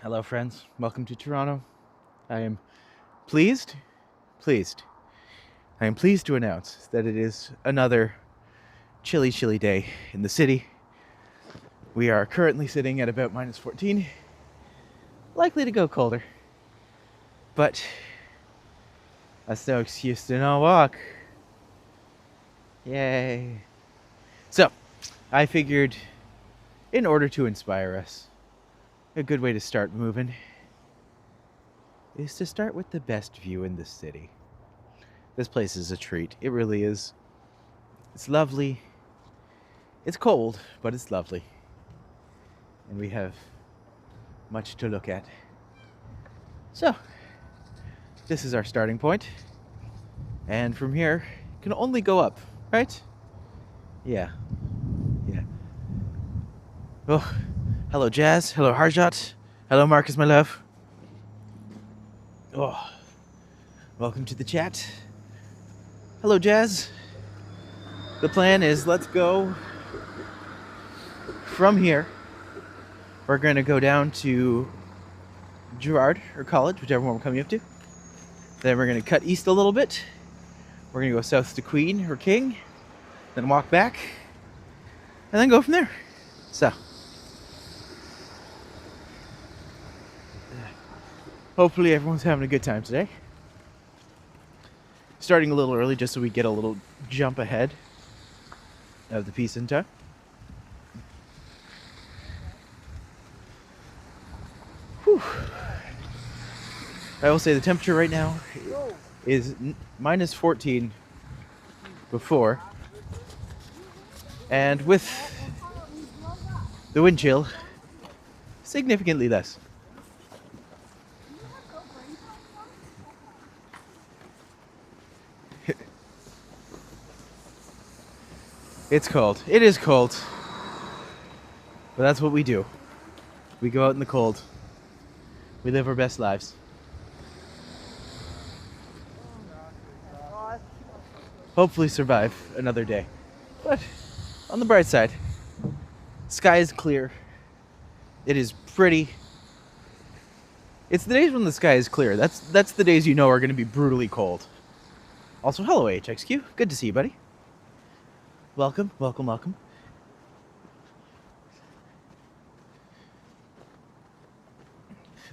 Hello friends, welcome to Toronto. I am pleased, pleased. I am pleased to announce that it is another chilly day in the city. We are currently sitting at about minus 14, likely to go colder. But that's no excuse to not walk. Yay. So, I figured in order to inspire us, a good way to start moving is to start with the best view in the city. This place is a treat. It really is. It's lovely. It's cold, but it's lovely. And we have much to look at. So, this is our starting point. And from here, it can only go up, right? Yeah. Oh, hello Jazz. Hello Harjot. Hello Marcus, my love. Oh, welcome to the chat. Hello Jazz. The plan is let's go from here. We're going to go down to Girard or College, whichever one we're coming up to. Then we're going to cut east a little bit. We're going to go south to Queen or King. Then walk back. And then go from there. So, hopefully everyone's having a good time today. Starting a little early just so we get a little jump ahead of the piece in time. Whew. I will say the temperature right now is minus 14 before. And with the wind chill, significantly less. It's cold. It is cold. But that's what we do. We go out in the cold. We live our best lives. Hopefully survive another day. But on the bright side, sky is clear. It is pretty. It's the days when the sky is clear. That's the days you know are going to be brutally cold. Also, hello HXQ. Good to see you, buddy. Welcome.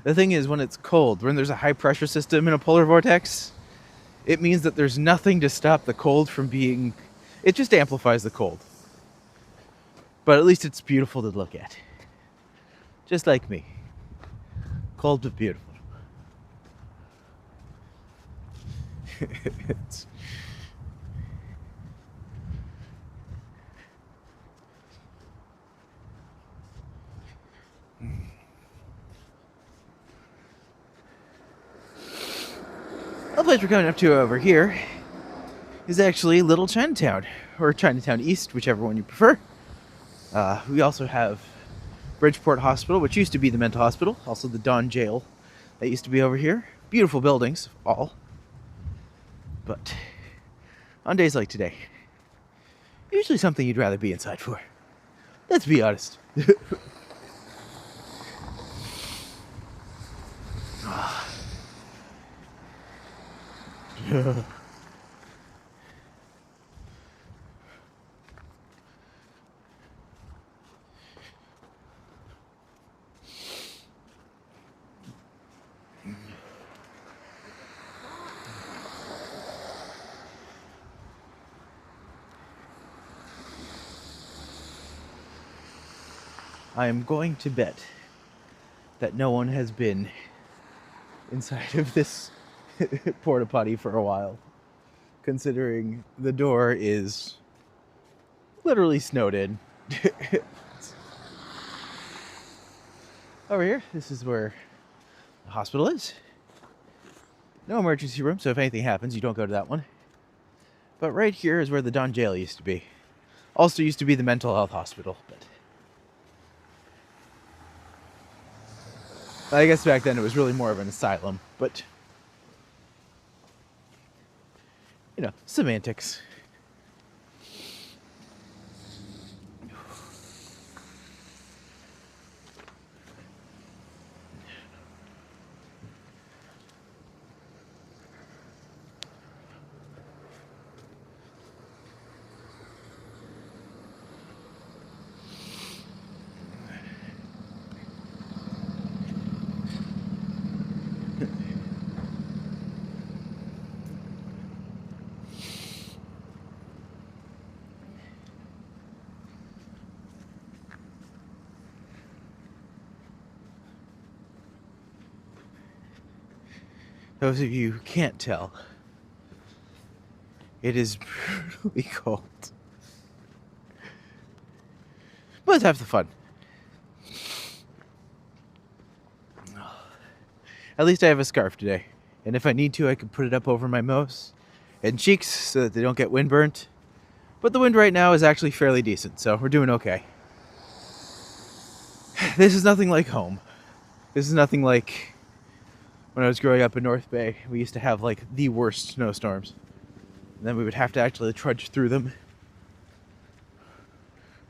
The thing is, when it's cold, when there's a high pressure system in a polar vortex, it means that there's nothing to stop the cold from being... It just amplifies the cold. But at least it's beautiful to look at. Just like me. Cold but beautiful. The place we're coming up to over here is actually Little Chinatown, or Chinatown East, whichever one you prefer. We also have Bridgeport Hospital, which used to be the mental hospital, also the Don Jail that used to be over here. Beautiful buildings, all. But on days like today, usually something you'd rather be inside for. Let's be honest. I am going to bet that no one has been inside of this porta potty for a while, considering the door is literally snowed in. Over here, this is where the hospital is. No emergency room, so if anything happens, you don't go to that one. But right here is where the Don Jail used to be. Also used to be the mental health hospital, but I guess back then it was really more of an asylum, but you know, semantics. Those of you who can't tell, it is brutally cold. But let's have the fun. At least I have a scarf today. And if I need to, I can put it up over my nose and cheeks so that they don't get windburnt. But the wind right now is actually fairly decent, so we're doing okay. This is nothing like home. This is nothing like when I was growing up in North Bay. We used to have like the worst snowstorms. And then we would have to actually trudge through them.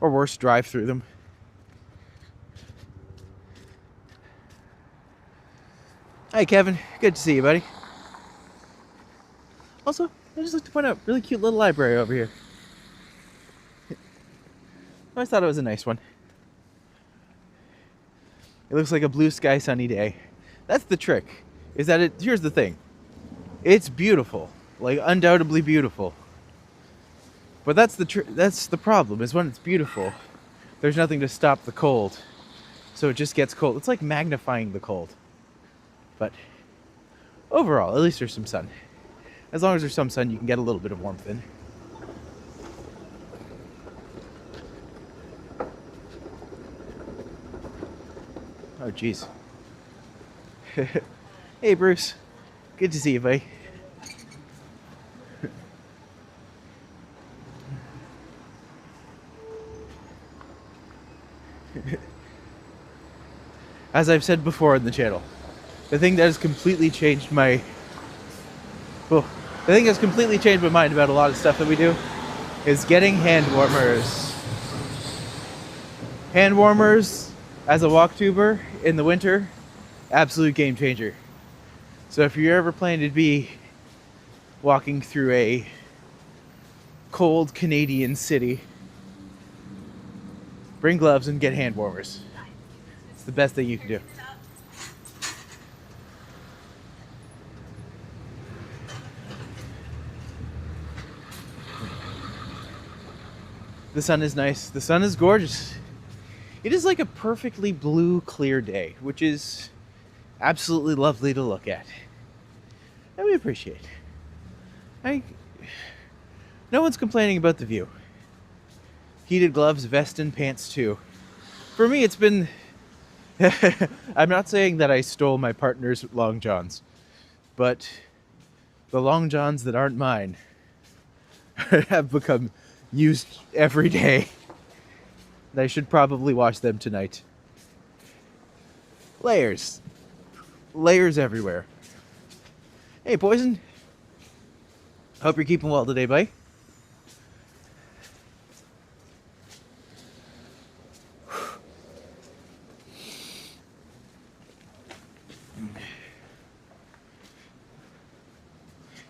Or worse, drive through them. Hi, Kevin. Good to see you, buddy. Also, I just like to point out, really cute little library over here. I always thought it was a nice one. It looks like a blue sky sunny day. That's the trick, is that here's the thing. It's beautiful, like undoubtedly beautiful. But that's the problem, is when it's beautiful, there's nothing to stop the cold. So it just gets cold. It's like magnifying the cold. But overall, at least there's some sun. As long as there's some sun, you can get a little bit of warmth in. Oh, jeez. Hey, Bruce. Good to see you, buddy. As I've said before in the channel, the thing that has completely changed my... Well, the thing that's completely changed my mind about a lot of stuff that we do is getting hand warmers. Hand warmers as a walk tuber in the winter, absolute game changer. So if you're ever planning to be walking through a cold Canadian city, bring gloves and get hand warmers. It's the best thing you can do. The sun is nice. The sun is gorgeous. It is like a perfectly blue, clear day, which is absolutely lovely to look at. And we appreciate. No one's complaining about the view. Heated gloves, vest, and pants too. For me, it's been... I'm not saying that I stole my partner's long johns, but the long johns that aren't mine have become used every day. And I should probably wash them tonight. Layers. Layers everywhere. Hey, Poison. Hope you're keeping well today, buddy.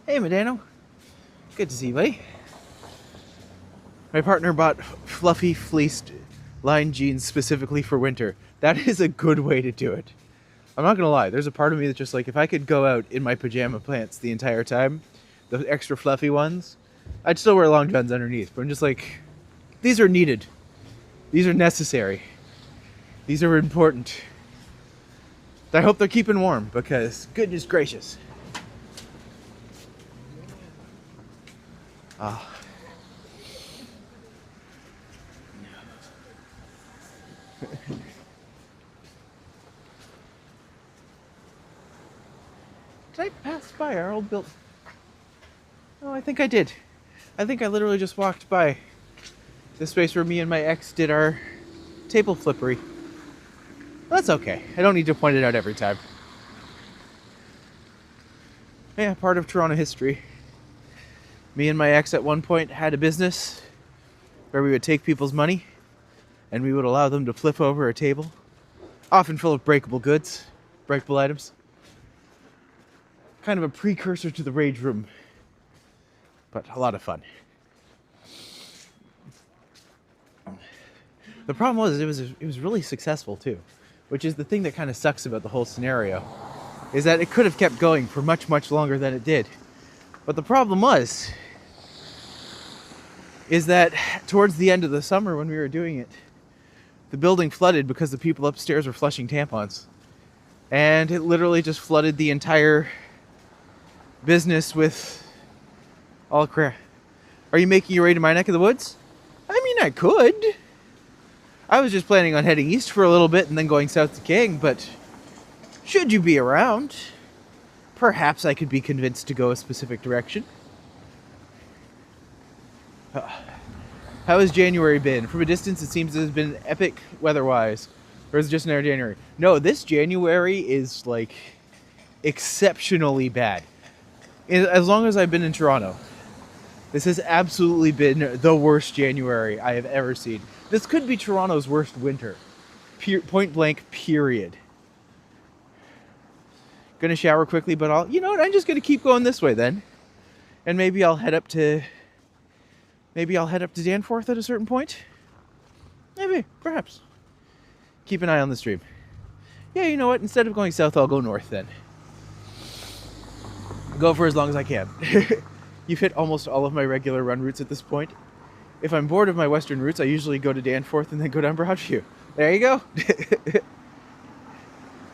Hey, Medano. Good to see you, buddy. My partner bought fluffy fleeced lined jeans specifically for winter. That is a good way to do it. I'm not gonna lie, there's a part of me that's just like, if I could go out in my pajama pants the entire time, the extra fluffy ones, I'd still wear long johns underneath. But I'm just like, these are needed. These are necessary. These are important. I hope they're keeping warm, because goodness gracious. Ah. Did I pass by our old building? Oh, I think I did. I think I literally just walked by the space where me and my ex did our table flippery. That's okay. I don't need to point it out every time. Yeah, part of TOURonno history. Me and my ex at one point had a business where we would take people's money and we would allow them to flip over a table, often full of breakable goods, breakable items. Kind of a precursor to the rage room, but a lot of fun. The problem was it was really successful too, which is the thing that kind of sucks about the whole scenario, is that it could have kept going for much, much longer than it did. But the problem is that towards the end of the summer when we were doing it, the building flooded because the people upstairs were flushing tampons. And it literally just flooded the entire business with all crap. Are you making your way to my neck of the woods? I mean, I could. I was just planning on heading east for a little bit and then going south to King, but should you be around, perhaps I could be convinced to go a specific direction. How has January been? From a distance, it seems it has been epic weather-wise. Or is it just another January? No, this January is, like, exceptionally bad. As long as I've been in Toronto, this has absolutely been the worst January I have ever seen. This could be Toronto's worst winter. Point blank, period. Gonna shower quickly, but you know what? I'm just gonna keep going this way then. And maybe I'll head up to Danforth at a certain point. Maybe, perhaps. Keep an eye on the stream. Yeah, you know what? Instead of going south, I'll go north then. Go for as long as I can. You've hit almost all of my regular run routes at this point. If I'm bored of my western routes, I usually go to Danforth and then go down Broadview. There you go.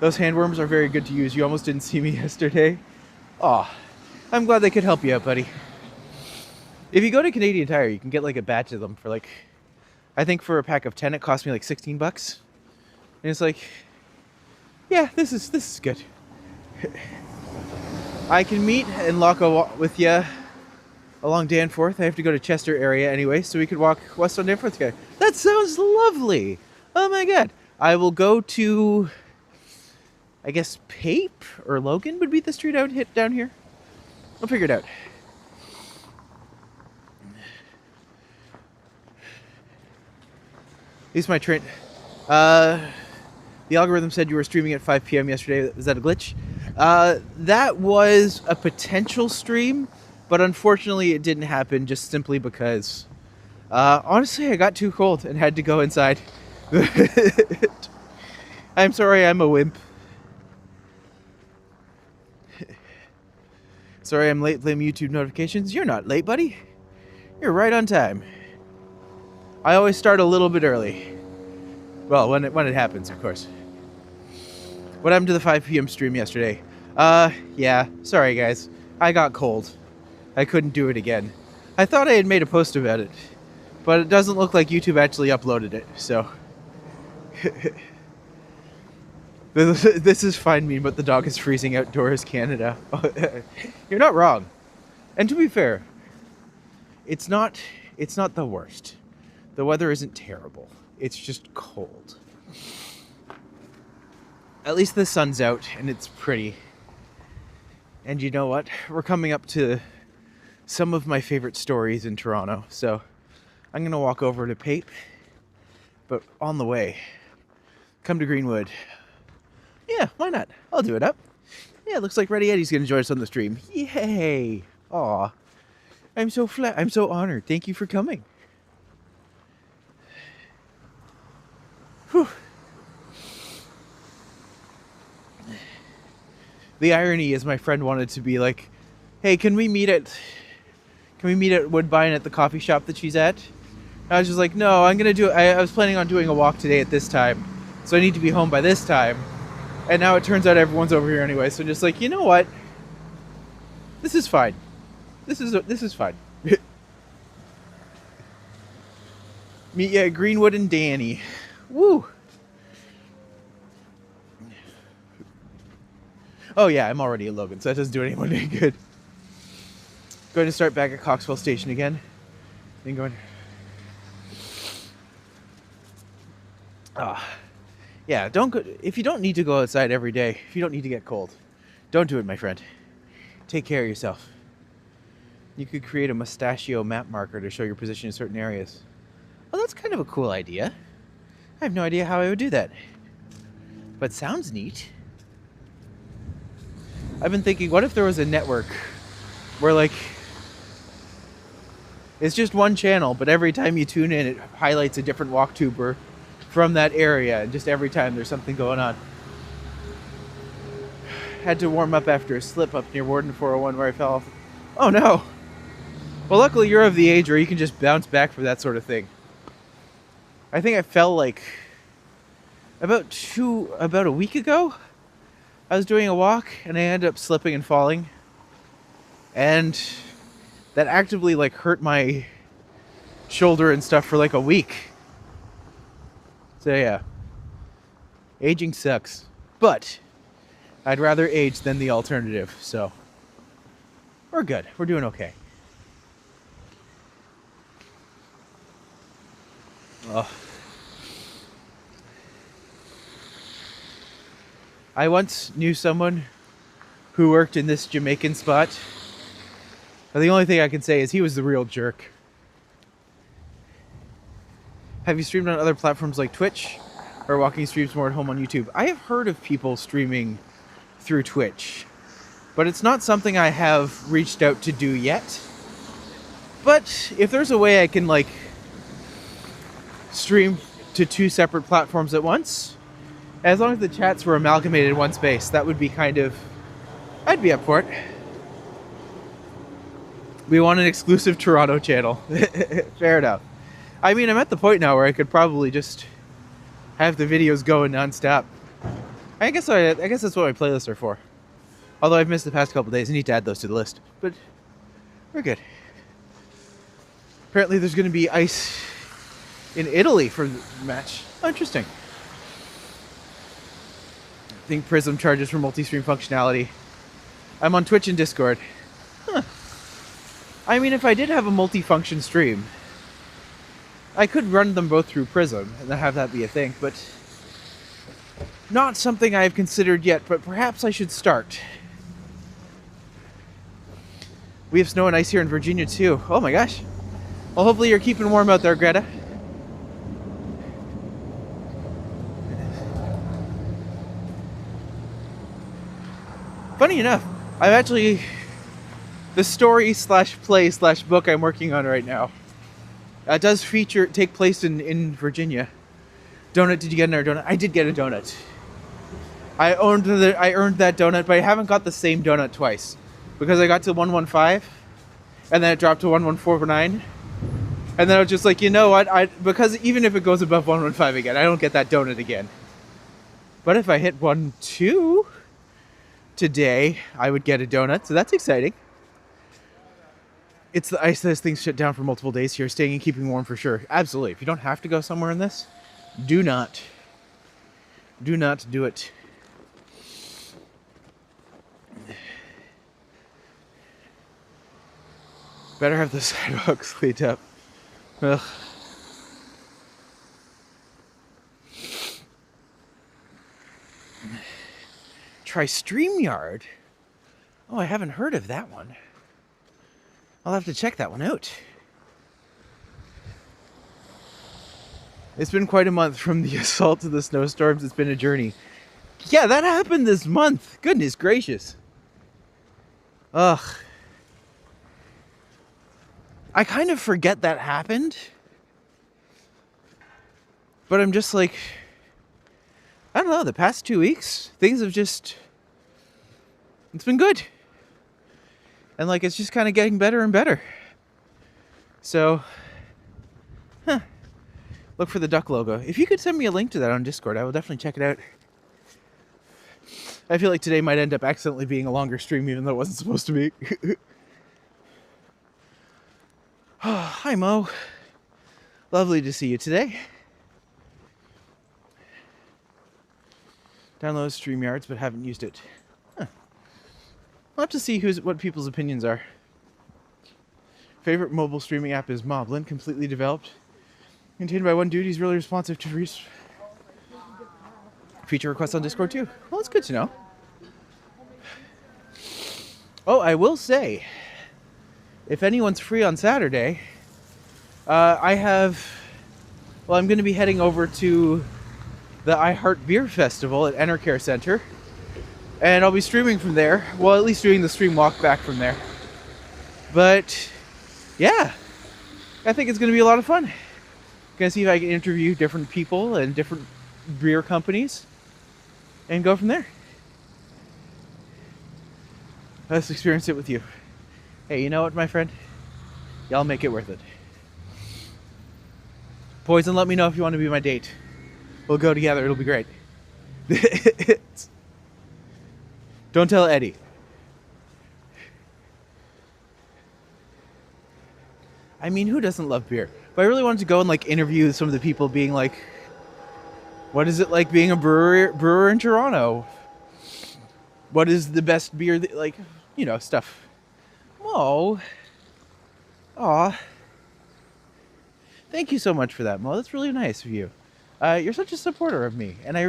Those handworms are very good to use. You almost didn't see me yesterday. Aw, I'm glad they could help you out, buddy. If you go to Canadian Tire, you can get like a batch of them for like, I think for a pack of 10, it cost me like $16. And it's like, yeah, this is good. I can meet and lock with you along Danforth. I have to go to Chester area anyway, so we could walk west on Danforth together. That sounds lovely. Oh my god. I will go to, I guess, Pape or Logan would be the street I would hit down here. I'll figure it out. At least my train. The algorithm said you were streaming at 5 p.m. yesterday. Is that a glitch? That was a potential stream, but unfortunately it didn't happen just simply because, honestly, I got too cold and had to go inside. I'm sorry, I'm a wimp. Sorry I'm late, blame YouTube notifications. You're not late, buddy. You're right on time. I always start a little bit early. Well, when it happens, of course. What happened to the 5 p.m. stream yesterday? Yeah, sorry guys. I got cold. I couldn't do it again. I thought I had made a post about it, but it doesn't look like YouTube actually uploaded it, so. This is fine meme, but the dog is freezing outdoors, Canada. You're not wrong. And to be fair, it's not the worst. The weather isn't terrible. It's just cold. At least the sun's out and it's pretty. And you know what? We're coming up to some of my favorite stories in Toronto. So I'm going to walk over to Pape. But on the way, come to Greenwood. Yeah, why not? I'll do it up. Yeah, looks like Ready Eddie's going to join us on the stream. Yay! Aw. I'm so honored. Thank you for coming. Whew. The irony is my friend wanted to be like, hey, can we meet at Woodbine at the coffee shop that she's at? I was just like, no, I'm going to I was planning on doing a walk today at this time, so I need to be home by this time. And now it turns out everyone's over here anyway, so I'm just like, you know what? This is fine. This is fine. Meet you at Greenwood and Danny. Woo! Oh yeah, I'm already at Logan, so that doesn't do anyone any good. Going to start back at Coxwell Station again. Then going... Yeah, don't go... If you don't need to go outside every day, if you don't need to get cold, don't do it, my friend. Take care of yourself. You could create a mustachio map marker to show your position in certain areas. Well, that's kind of a cool idea. I have no idea how I would do that. But sounds neat. I've been thinking, what if there was a network where, like, it's just one channel, but every time you tune in, it highlights a different walktuber from that area, and just every time there's something going on. Had to warm up after a slip up near Warden 401 where I fell off. Oh no! Well, luckily you're of the age where you can just bounce back from that sort of thing. I think I fell like about a week ago. I was doing a walk and I ended up slipping and falling. And that actively like hurt my shoulder and stuff for like a week. So yeah, aging sucks, but I'd rather age than the alternative. So we're good. We're doing okay. I once knew someone who worked in this Jamaican spot. But the only thing I can say is he was the real jerk. Have you streamed on other platforms like Twitch? Or walking streams more at home on YouTube? I have heard of people streaming through Twitch. But it's not something I have reached out to do yet. But if there's a way I can like stream to 2 separate platforms at once, as long as the chats were amalgamated in one space, that would be kind of... I'd be up for it. We want an exclusive TOURonno channel. Fair enough. I mean, I'm at the point now where I could probably just have the videos going nonstop. I guess that's what my playlists are for. Although I've missed the past couple days, I need to add those to the list. But we're good. Apparently there's going to be ice in Italy for the match. Oh, interesting. I think Prism charges for multi-stream functionality. I'm on Twitch and Discord. Huh. I mean, if I did have a multi-function stream, I could run them both through Prism and then have that be a thing, but not something I've considered yet, but perhaps I should start. We have snow and ice here in Virginia too. Oh my gosh. Well, hopefully you're keeping warm out there, Greta. Funny enough, I've actually... The story/play/book I'm working on right now does take place in Virginia. Donut, did you get another donut? I did get a donut. I earned that donut, but I haven't got the same donut twice. Because I got to 115, and then it dropped to 1149. And then I was just like, you know what? Because even if it goes above 115 again, I don't get that donut again. But if I hit 12 today, I would get a donut, so that's exciting. It's the ice that has things shut down for multiple days here. Staying and keeping warm for sure. Absolutely. If you don't have to go somewhere in this, do not do it. Better have the sidewalks cleaned up. Ugh. Try StreamYard. Oh, I haven't heard of that one. I'll have to check that one out. It's been quite a month from the assault to the snowstorms. It's been a journey. Yeah, that happened this month. Goodness gracious. Ugh. I kind of forget that happened. But I'm just like... I don't know, the past 2 weeks, things have just... It's been good. And like, it's just kind of getting better and better. So, look for the duck logo. If you could send me a link to that on Discord, I will definitely check it out. I feel like today might end up accidentally being a longer stream, even though it wasn't supposed to be. Oh, hi, Mo. Lovely to see you today. Download StreamYards, but haven't used it. I'll have to see what people's opinions are. Favorite mobile streaming app is Moblin, completely developed. Maintained by one dude, he's really responsive to feature requests on Discord too. Well, it's good to know. Oh, I will say, if anyone's free on Saturday, I'm going to be heading over to the I Heart Beer Festival at Enercare Center. And I'll be streaming from there. Well, at least doing the stream walk back from there. But, yeah. I think it's going to be a lot of fun. Gonna see if I can interview different people and different beer companies. And go from there. Let's experience it with you. Hey, you know what, my friend? Y'all make it worth it. Poison, let me know if you want to be my date. We'll go together. It'll be great. Don't tell Eddie. I mean, who doesn't love beer? But I really wanted to go and like interview some of the people being like, what is it like being a brewer in Toronto? What is the best beer that, like, you know, stuff. Oh. Aw. Thank you so much for that, Mo. That's really nice of you. You're such a supporter of me, and I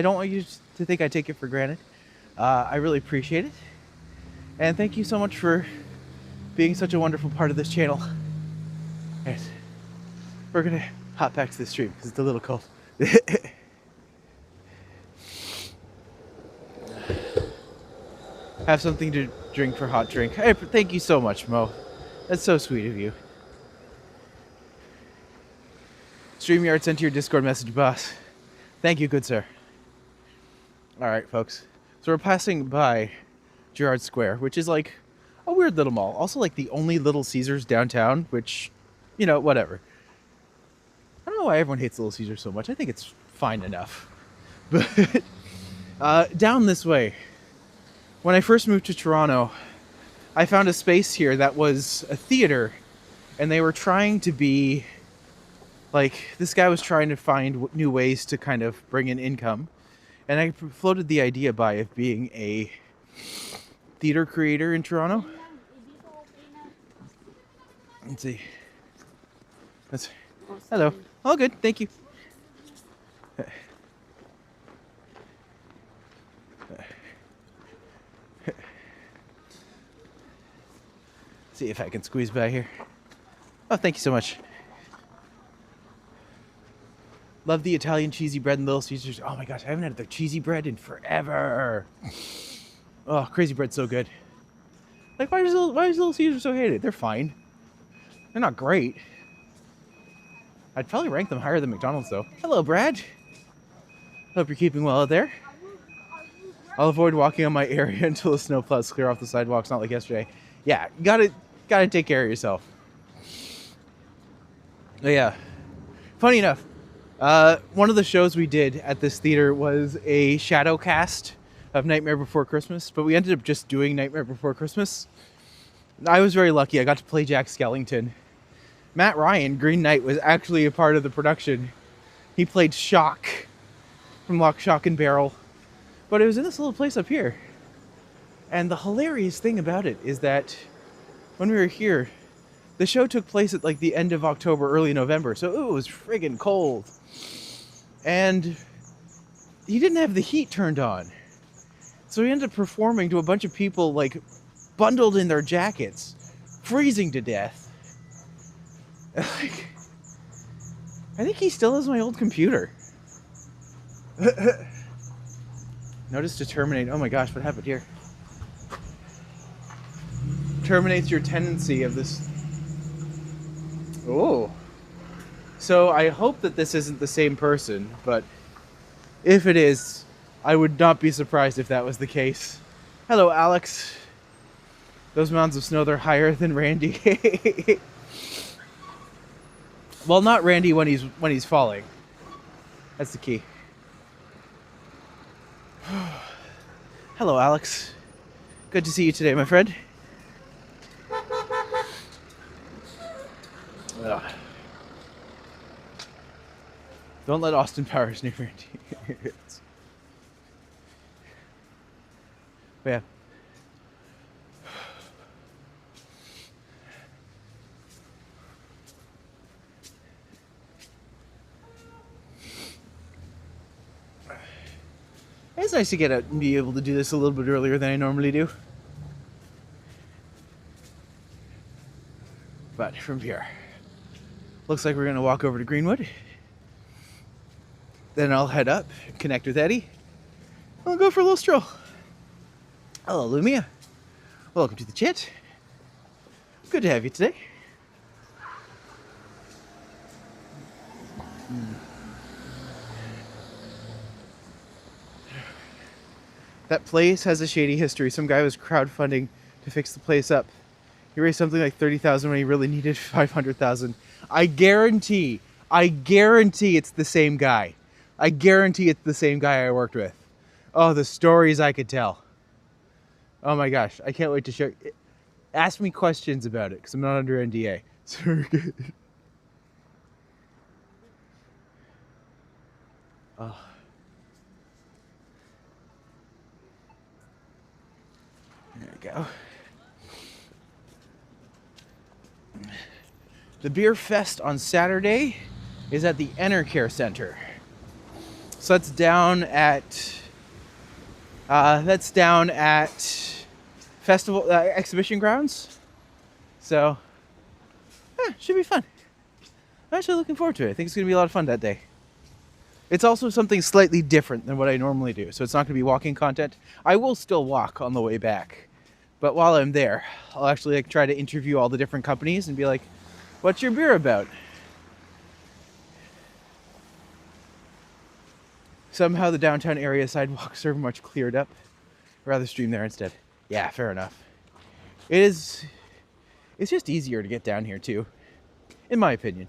don't want you to think I take it for granted. I really appreciate it. And thank you so much for being such a wonderful part of this channel. Right. We're gonna hop back to the stream because it's a little cold. Have something to drink for hot drink. Hey, thank you so much, Mo. That's so sweet of you. StreamYard sent to your Discord message, boss. Thank you, good sir. All right, folks. So we're passing by Gerrard Square, which is like a weird little mall. Also like the only Little Caesars downtown, which, you know, whatever. I don't know why everyone hates Little Caesars so much. I think it's fine enough. But down this way, when I first moved to Toronto, I found a space here that was a theater, and they were trying to be like, this guy was trying to find new ways to kind of bring in income. And I floated the idea by of being a theater creator in Toronto. Let's see. Hello. All good, thank you. See if I can squeeze by here. Oh, thank you so much. Love the Italian cheesy bread and Little Caesars. Oh my gosh, I haven't had their cheesy bread in forever. Oh, crazy bread's so good. Like, why is Little Caesars so hated? They're fine. They're not great. I'd probably rank them higher than McDonald's, though. Hello, Brad. Hope you're keeping well out there. I'll avoid walking on my area until the snow plows clear off the sidewalks, not like yesterday. Yeah, gotta take care of yourself. But yeah, funny enough, one of the shows we did at this theater was a shadow cast of Nightmare Before Christmas, but we ended up just doing Nightmare Before Christmas. I was very lucky. I got to play Jack Skellington. Matt Ryan, Green Knight, was actually a part of the production. He played Shock from Lock, Shock, and Barrel. But it was in this little place up here. And the hilarious thing about it is that when we were here, the show took place at like the end of October, early November. So it was friggin' cold. And he didn't have the heat turned on. So he ended up performing to a bunch of people like bundled in their jackets, freezing to death. Like, I think he still has my old computer. Notice to terminate. Oh my gosh, what happened here? Terminates your tendency of this. Oh. So I hope that this isn't the same person, but if it is, I would not be surprised if that was the case. Hello, Alex. Those mounds of snow, they're higher than Randy. Well, not Randy when he's falling. That's the key. Hello, Alex. Good to see you today, my friend. Ugh. Don't let Austin Powers near Randy. But yeah. It's nice to get out and be able to do this a little bit earlier than I normally do. But from here, looks like we're going to walk over to Greenwood. Then I'll head up, connect with Eddie, and we'll go for a little stroll. Hello, Lumia. Welcome to the chat. Good to have you today. That place has a shady history. Some guy was crowdfunding to fix the place up. He raised something like 30,000 when he really needed 500,000. I guarantee it's the same guy. I guarantee it's the same guy I worked with. Oh, the stories I could tell. Oh my gosh, I can't wait to share. Ask me questions about it because I'm not under NDA. It's very good. Oh. There we go. The beer fest on Saturday is at the Enercare Center. So that's down at festival exhibition grounds. So should be fun. I'm actually looking forward to it. I think it's gonna be a lot of fun that day. It's also something slightly different than what I normally do. So it's not gonna be walking content. I will still walk on the way back, but while I'm there, I'll actually try to interview all the different companies and be like, "What's your beer about?" Somehow the downtown area sidewalks are much cleared up. I'd rather stream there instead. Yeah, fair enough. It's just easier to get down here too, in my opinion.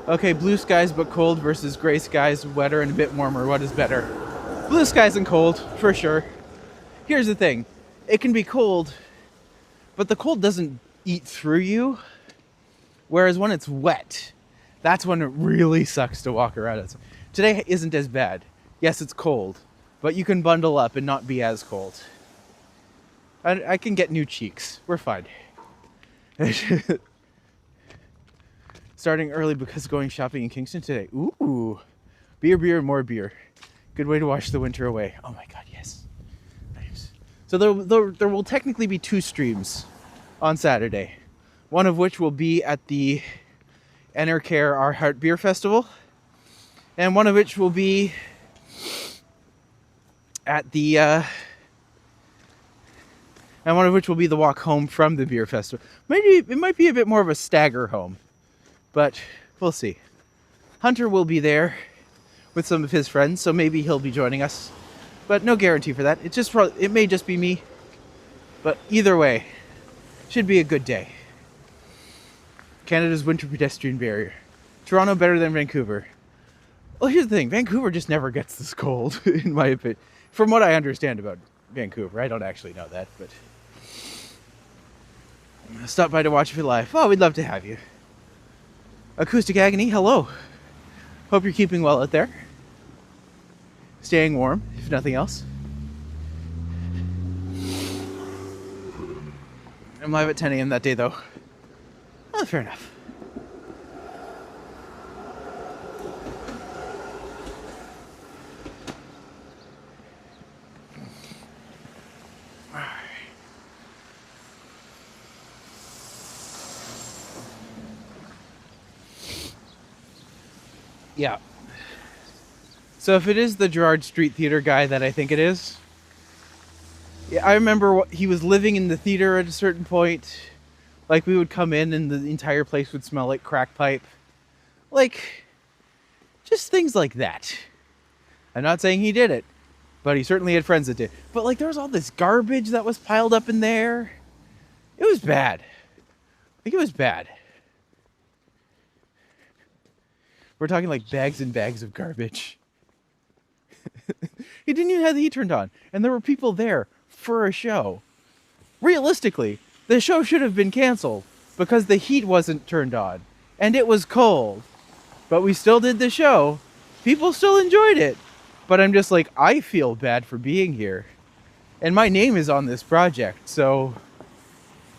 Okay, blue skies but cold versus gray skies, wetter and a bit warmer. What is better? Blue skies and cold, for sure. Here's the thing. It can be cold, but the cold doesn't eat through you. Whereas when it's wet, that's when it really sucks to walk around. Today isn't as bad. Yes, it's cold, but you can bundle up and not be as cold. I can get new cheeks. We're fine. Starting early because going shopping in Kingston today. Ooh. Beer, more beer. Good way to wash the winter away. Oh my god, yes. Nice. So there will technically be 2 streams on Saturday. One of which will be at the Enercare Our Heart Beer Festival. And one of which will be at the the walk home from the beer festival. Maybe it might be a bit more of a stagger home, but we'll see. Hunter will be there with some of his friends, so maybe he'll be joining us, but no guarantee for that. It may just be me, but either way, should be a good day. Canada's winter pedestrian barrier. Toronto better than Vancouver. Well, here's the thing. Vancouver just never gets this cold, in my opinion. From what I understand about Vancouver. I don't actually know that, but... Stop by to watch it live. Oh, we'd love to have you. Acoustic Agony, hello. Hope you're keeping well out there. Staying warm, if nothing else. I'm live at 10 a.m. that day, though. Oh, fair enough. Yeah. So if it is the Gerrard Street Theater guy that I think it is, yeah, I remember he was living in the theater at a certain point. Like, we would come in and the entire place would smell like crack pipe. Like, just things like that. I'm not saying he did it, but he certainly had friends that did. But, like, there was all this garbage that was piled up in there. It was bad. Like, it was bad. We're talking like bags and bags of garbage. He didn't even have the heat turned on. And there were people there for a show. Realistically, the show should have been canceled because the heat wasn't turned on. And it was cold. But we still did the show. People still enjoyed it. But I'm just like, I feel bad for being here. And my name is on this project. So,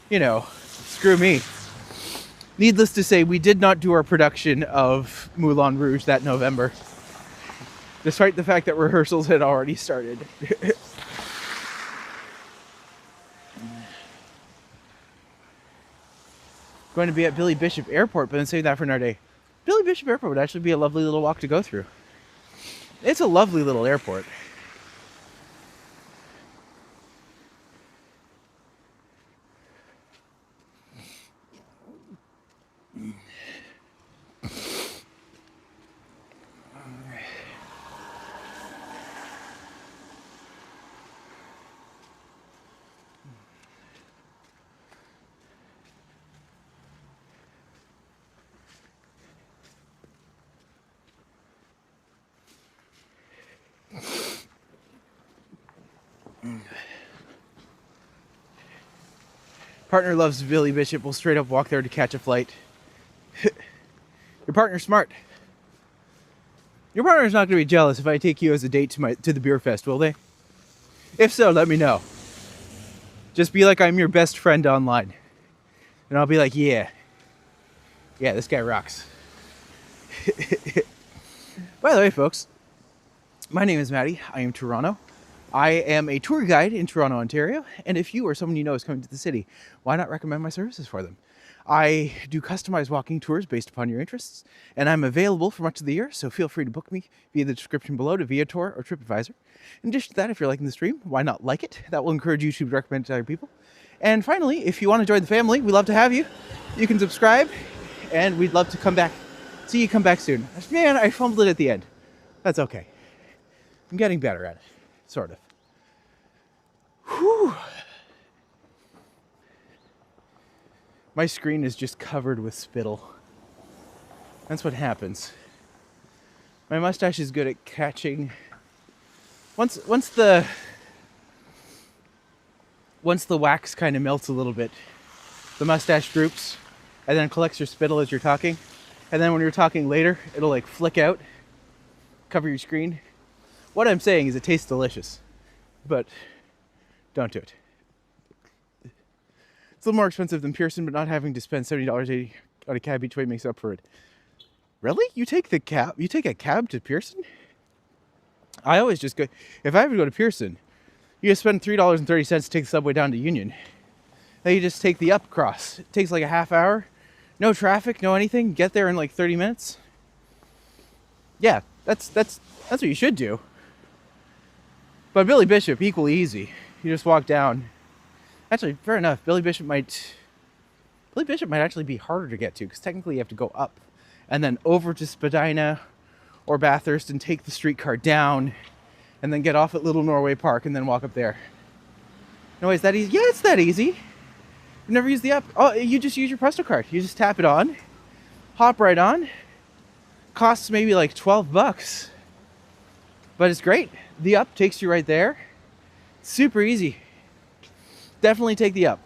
you know, screw me. Needless to say, we did not do our production of Moulin Rouge that November, despite the fact that rehearsals had already started. Going to be at Billy Bishop Airport, but then save that for another day. Billy Bishop Airport would actually be a lovely little walk to go through. It's a lovely little airport. Partner loves Billy Bishop. Will straight up walk there to catch a flight. Your partner's smart. Your partner's not going to be jealous if I take you as a date to the beer fest, will they? If so, let me know. Just be like I'm your best friend online. And I'll be like, yeah, this guy rocks. By the way, folks, my name is Matti. I am TOURonno. I am a tour guide in Toronto, Ontario. And if you or someone you know is coming to the city, why not recommend my services for them? I do customized walking tours based upon your interests, and I'm available for much of the year, so feel free to book me via the description below to VIATOR or TRIPADVISor. In addition to that, if you're liking the stream, why not like it? That will encourage YouTube to recommend it to other people. And finally, if you want to join the family, we'd love to have you. You can subscribe, and we'd love to come back. See you come back soon. Man, I fumbled it at the end. That's okay. I'm getting better at it. Sort of. Whew. My screen is just covered with spittle. That's what happens. My mustache is good at catching. Once the wax kind of melts a little bit, the mustache droops and then collects your spittle as you're talking. And then when you're talking later, it'll like flick out, cover your screen. What I'm saying is it tastes delicious, but don't do it. It's a little more expensive than Pearson, but not having to spend $70.80 on a cab each way makes up for it. Really? You take a cab to Pearson? I always just go, if I ever go to Pearson, you just spend $3.30 to take the subway down to Union. Then you just take the up cross. It takes like a half hour. No traffic, no anything. Get there in like 30 minutes. Yeah, that's what you should do. But Billy Bishop, equally easy. You just walk down. Actually, fair enough. Billy Bishop might actually be harder to get to, because technically you have to go up and then over to Spadina or Bathurst and take the streetcar down and then get off at Little Norway Park and then walk up there. No way, is that easy? Yeah, it's that easy. You've never used the up. Oh, you just use your Presto card. You just tap it on, hop right on. Costs maybe like $12, but it's great. The up takes you right there. Super easy. Definitely take the up.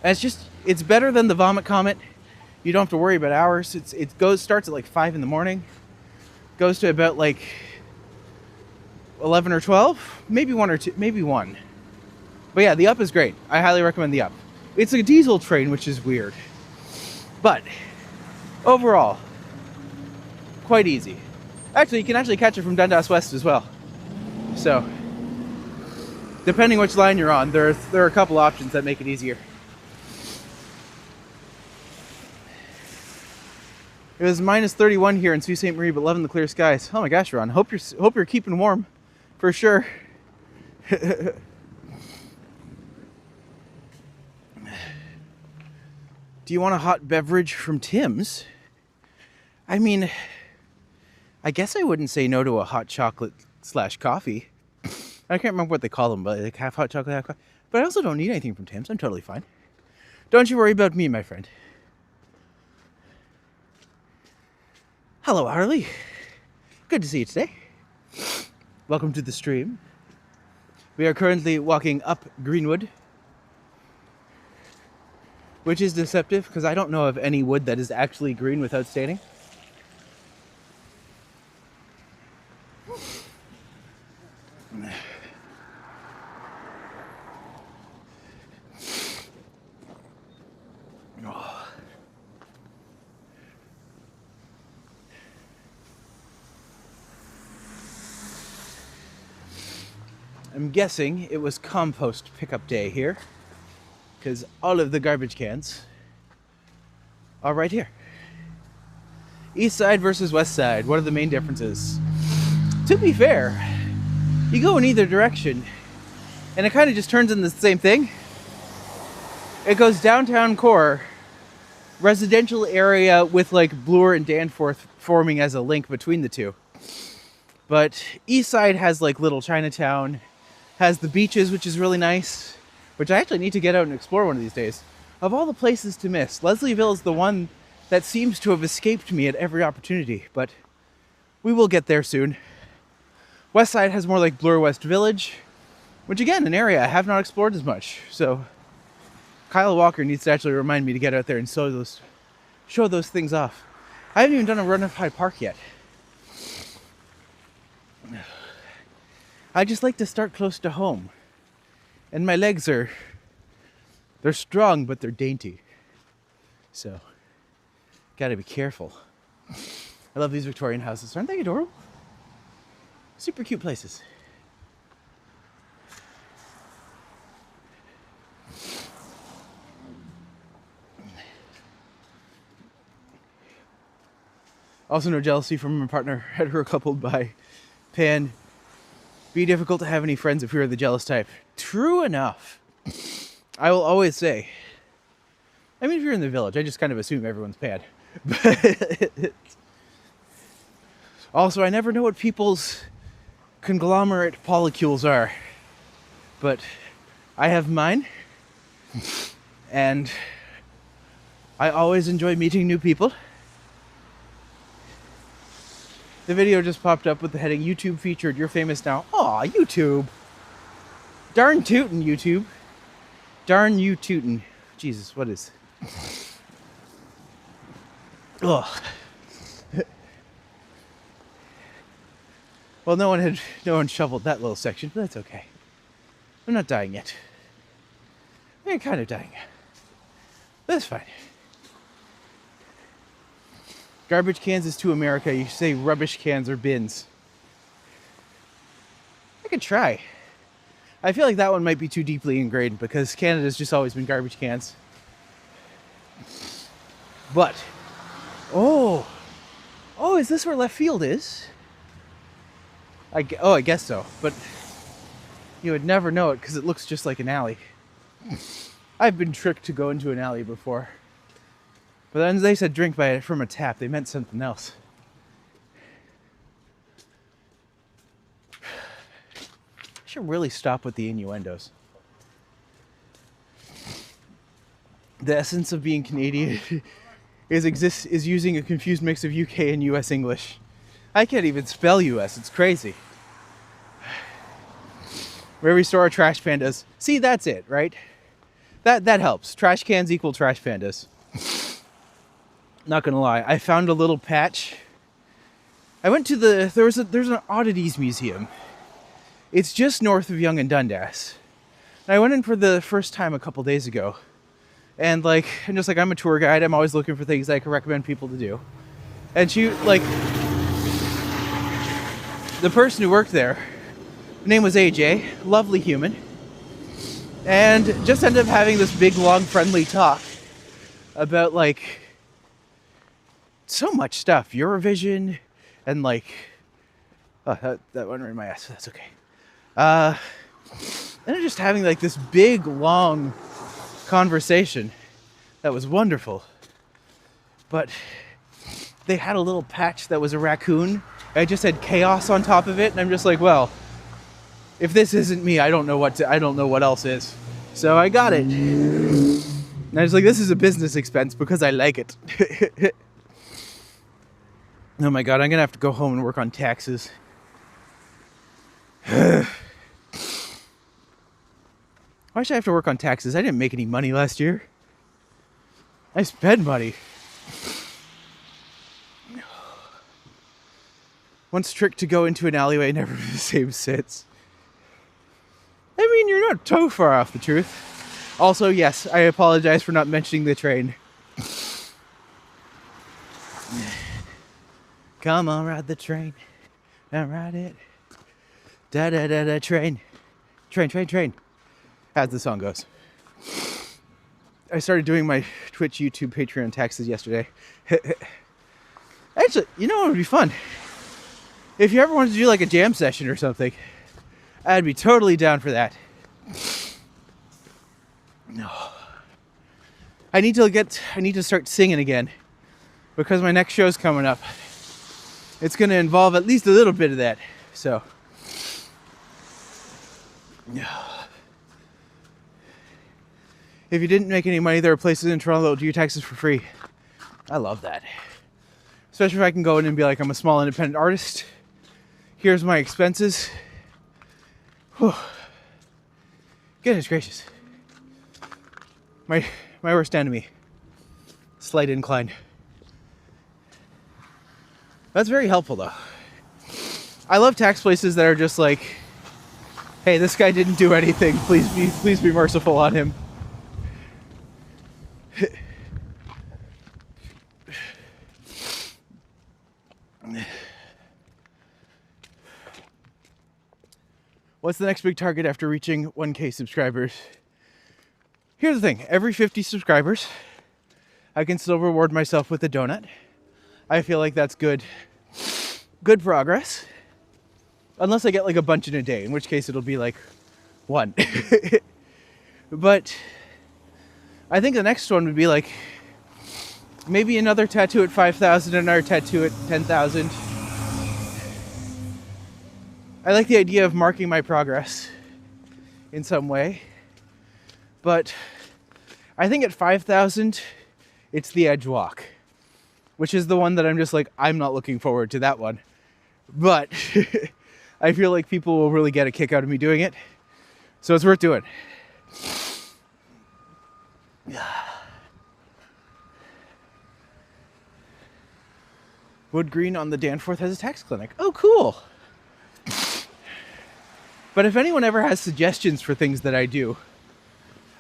And it's better than the Vomit Comet. You don't have to worry about hours. It starts at like 5 in the morning. Goes to about like 11 or 12, maybe 1 or 2, maybe 1. But yeah, the up is great. I highly recommend the up. It's a diesel train, which is weird. But overall, quite easy. Actually, you can actually catch it from Dundas West as well. So, depending which line you're on, there are a couple options that make it easier. It was minus 31 here in Sault Ste. Marie, but loving the clear skies. Oh my gosh, Ron. Hope you're keeping warm, for sure. Do you want a hot beverage from Tim's? I mean, I guess I wouldn't say no to a hot chocolate / coffee. I can't remember what they call them, but like half hot chocolate, half coffee. But I also don't need anything from Tim's. I'm totally fine. Don't you worry about me, my friend. Hello, Harley. Good to see you today. Welcome to the stream. We are currently walking up Greenwood, which is deceptive because I don't know of any wood that is actually green without staining. I'm guessing it was compost pickup day here, because all of the garbage cans are right here. East side versus west side. What are the main differences? To be fair, you go in either direction and it kind of just turns into the same thing. It goes downtown core, residential area with like Bloor and Danforth forming as a link between the two. But east side has like Little Chinatown, has the beaches, which is really nice, which I actually need to get out and explore one of these days. Of all the places to miss, Leslieville is the one that seems to have escaped me at every opportunity, but we will get there soon. West side has more like Bloor West Village, which again, an area I have not explored as much. So Kyle Walker needs to actually remind me to get out there and show those things off. I haven't even done a run of Hyde Park yet. I just like to start close to home. And my legs they're strong, but they're dainty. So, gotta be careful. I love these Victorian houses. Aren't they adorable? Super cute places. Also, no jealousy from my partner, hetero-coupled by Pan. Be difficult to have any friends if you're the jealous type. True enough. I will always say, I mean, if you're in the village, I just kind of assume everyone's Pan. But also, I never know what people's conglomerate polycules are. But I have mine. And I always enjoy meeting new people. The video just popped up with the heading, YouTube featured, you're famous now. Aw, YouTube. Darn tootin', YouTube. Darn you tootin'. Jesus, what is... Ugh. Well, no one shoveled that little section, but that's okay. I'm not dying yet. I'm kind of dying. That's fine. Garbage cans is to America. You say rubbish cans or bins. I could try. I feel like that one might be too deeply ingrained because Canada's just always been garbage cans. But, oh, is this where left field is? I guess so. But you would never know it because it looks just like an alley. I've been tricked to go into an alley before. But then they said drink from a tap. They meant something else. I should really stop with the innuendos. The essence of being Canadian is using a confused mix of UK and US English. I can't even spell US. It's crazy. Where we store our trash pandas. See, that's it, right? That helps. Trash cans equal trash pandas. Not gonna lie, I found a little patch. I went to there's an oddities museum. It's just north of Yonge and Dundas. And I went in for the first time a couple days ago. And I'm a tour guide, I'm always looking for things I can recommend people to do. And the person who worked there, her name was AJ, lovely human. And just ended up having this big, long, friendly talk about so much stuff. Eurovision and that went right in my ass. That's okay. And they're just having this big, long conversation that was wonderful. But they had a little patch that was a raccoon. I just had chaos on top of it, and I'm just like, well, if this isn't me, I don't know what else is. So I got it. And I was like, this is a business expense because I like it. Oh my god, I'm gonna have to go home and work on taxes. Why should I have to work on taxes? I didn't make any money last year. I spent money. Once tricked to go into an alleyway, never the same since. I mean, you're not too far off the truth. Also, yes, I apologize for not mentioning the train. Come on, ride the train. And ride it. Da da da da train. Train. As the song goes. I started doing my Twitch, YouTube, Patreon taxes yesterday. Actually, you know what would be fun? If you ever wanted to do a jam session or something, I'd be totally down for that. No. I need to start singing again because my next show's coming up. It's going to involve at least a little bit of that. So, if you didn't make any money, there are places in Toronto that will do your taxes for free. I love that. Especially if I can go in and be like, I'm a small independent artist. Here's my expenses. Whew. Goodness gracious. My worst enemy. Slight incline. That's very helpful though. I love tax places that are just like, hey, this guy didn't do anything. Please be merciful on him. What's the next big target after reaching 1K subscribers? Here's the thing. Every 50 subscribers, I can still reward myself with a donut. I feel like that's good progress. Unless I get like a bunch in a day, in which case it'll be like one. But I think the next one would be like maybe another tattoo at 5,000, another tattoo at 10,000. I like the idea of marking my progress in some way. But I think at 5,000, it's the edge walk, which is the one that I'm just like, I'm not looking forward to that one. But I feel like people will really get a kick out of me doing it. So it's worth doing. Wood Green on the Danforth has a tax clinic. Oh, cool. But if anyone ever has suggestions for things that I do,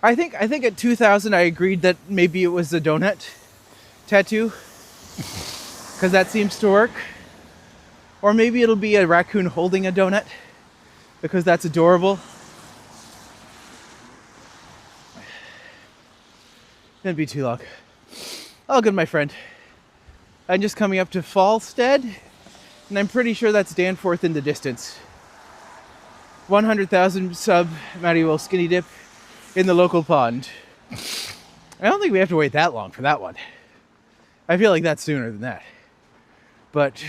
I think at 2,000 I agreed that maybe it was a donut tattoo, because that seems to work. Or maybe it'll be a raccoon holding a donut, because that's adorable. Didn't be too long. Oh, good, my friend. I'm just coming up to Falstead, and I'm pretty sure that's Danforth in the distance. 100,000 sub Matti will skinny dip in the local pond. I don't think we have to wait that long for that one. I feel like that's sooner than that. But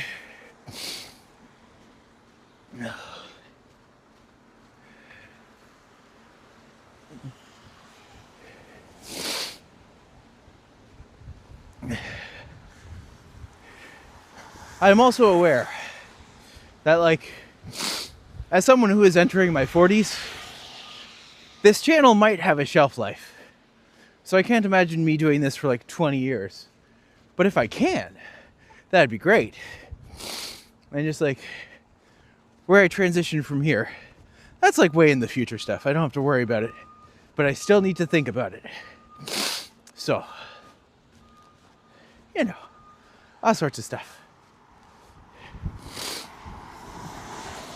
I'm also aware that, like, as someone who is entering my 40s, this channel might have a shelf life. So I can't imagine me doing this for like 20 years. But if I can, that'd be great. And just like where I transition from here, that's like way in the future stuff. I don't have to worry about it, but I still need to think about it. So, you know, all sorts of stuff.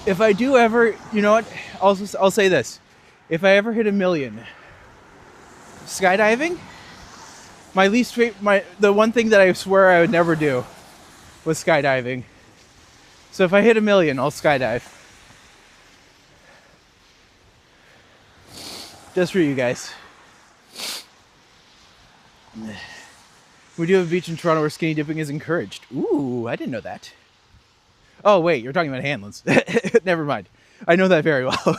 If I do ever, you know what, I'll say this. If I ever hit 1 million, skydiving, the one thing that I swear I would never do was skydiving. So if I hit 1 million, I'll skydive. Just for you guys. We do have a beach in Toronto where skinny dipping is encouraged. Ooh, I didn't know that. Oh, wait, you're talking about Hanlon's. Never mind. I know that very well.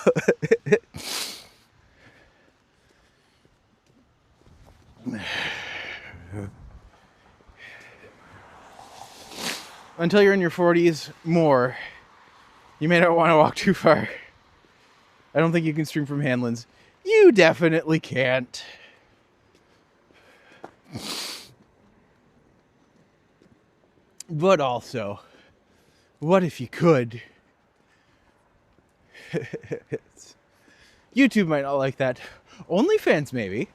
Until you're in your 40s more, you may not want to walk too far. I don't think you can stream from Hanlon's. You definitely can't. But also, what if you could? YouTube might not like that. OnlyFans, maybe.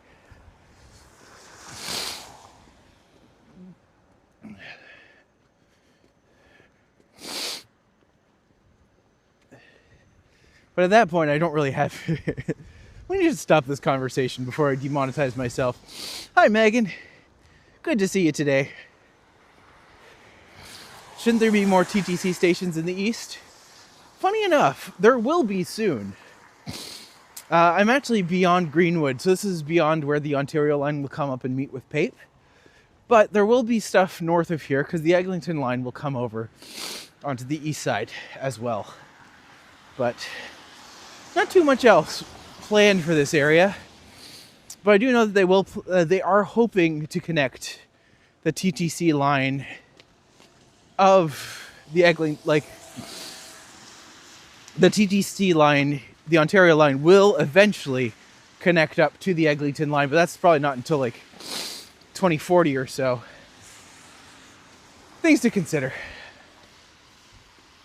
But at that point, I don't really have... We need to stop this conversation before I demonetize myself. Hi, Megan. Good to see you today. Shouldn't there be more TTC stations in the East? Funny enough, there will be soon. I'm actually beyond Greenwood, so this is beyond where the Ontario line will come up and meet with Pape. But there will be stuff north of here, because the Eglinton line will come over onto the east side as well. But not too much else planned for this area. But I do know that they are hoping to connect the TTC line of the Eglinton, like the TTC line, the Ontario line will eventually connect up to the Eglinton line, but that's probably not until like 2040 or so. Things to consider.